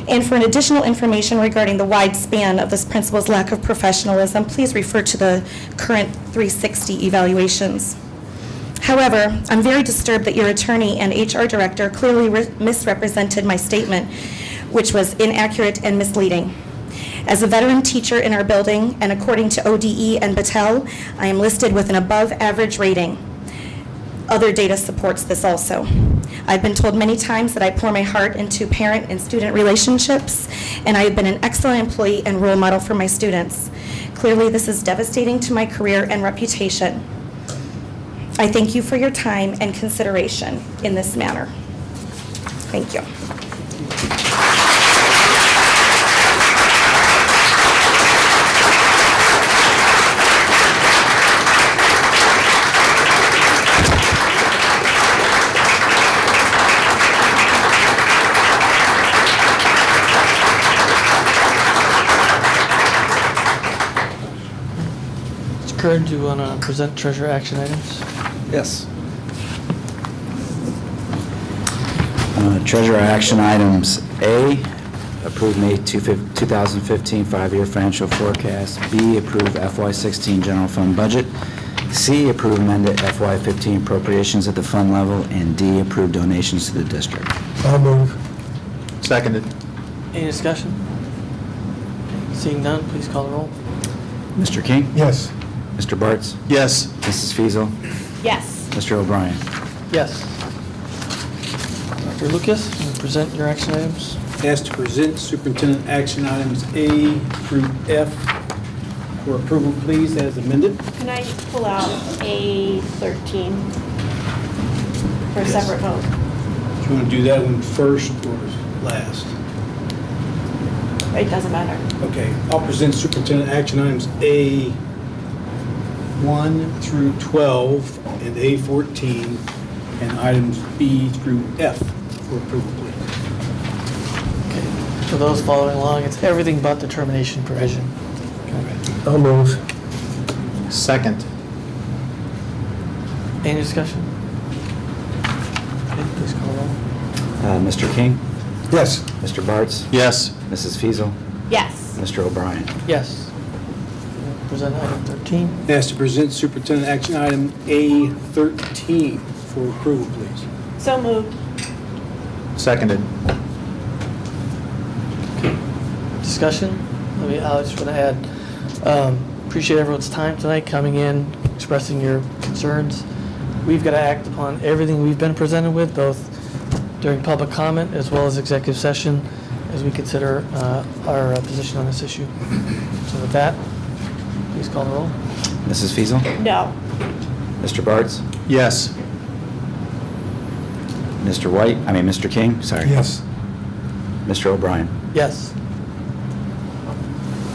And for an additional information regarding the wide span of this principal's lack of professionalism, please refer to the current 360 evaluations. However, I'm very disturbed that your attorney and HR director clearly misrepresented my statement, which was inaccurate and misleading. As a veteran teacher in our building, and according to ODE and Battelle, I am listed with an above-average rating. Other data supports this also. I've been told many times that I pour my heart into parent and student relationships, and I have been an excellent employee and role model for my students. Clearly, this is devastating to my career and reputation. I thank you for your time and consideration in this matter. Thank you. Kern, do you want to present treasurer action items? Yes. Treasurer action items: A, approve May 2015 5-year financial forecast. B, approve FY16 general fund budget. C, approve amended FY15 appropriations at the fund level. And D, approve donations to the district. I'll move. Seconded. Any discussion? Seeing none, please call the roll. Mr. King? Yes. Mr. Bartz? Yes. Mrs. Fiesel, Yes. Mr. O'Brien? Yes. Dr. Lucas, you want to present your action items? Asked to present superintendent action items A through F for approval, please, as amended. Can I pull out A13 for a separate vote? Do you want to do that one first or last? It doesn't matter. Okay, I'll present superintendent action items A1 through 12 and A14, and items B through F for approval, please. Okay. For those following along, it's everything but the termination provision. I'll move. Second. Any discussion? Mr. King? Yes. Mr. Bartz? Yes. Mrs. Fiesel, Yes. Mr. O'Brien? Yes. Present item 13. Asked to present superintendent action item A13 for approval, please. So moved. Seconded. Discussion? I just want to add, appreciate everyone's time tonight, coming in, expressing your concerns. We've got to act upon everything we've been presented with, both during public comment as well as executive session, as we consider our position on this issue. So with that, please call the roll. Mrs. Fiesel, No. Mr. Bartz? Yes. Mr. King, sorry. Yes. Mr. O'Brien? Yes.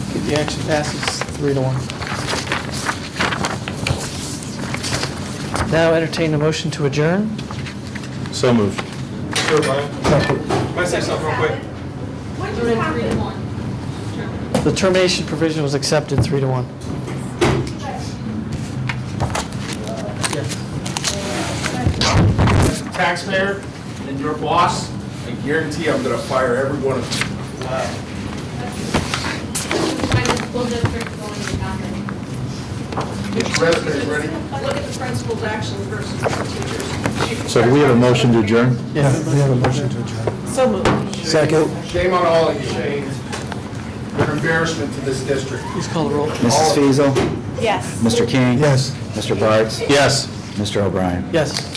Okay, the action passes 3-1. Now entertain a motion to adjourn. So moved. Sure, Brian. Can I say something real quick? The termination provision was accepted 3-1. As a taxpayer and your boss, I guarantee I'm gonna fire every one of you. Get your resumes ready. Look at the principal's actions versus the teachers. So do we have a motion to adjourn? Yeah. We have a motion to adjourn. So moved. Second. Shame on all of you. Shame. You're an embarrassment to this district. Please call the roll. Mrs. Fiesel, Yes. Mr. King? Yes. Mr. Bartz? Yes. Mr. O'Brien? Yes.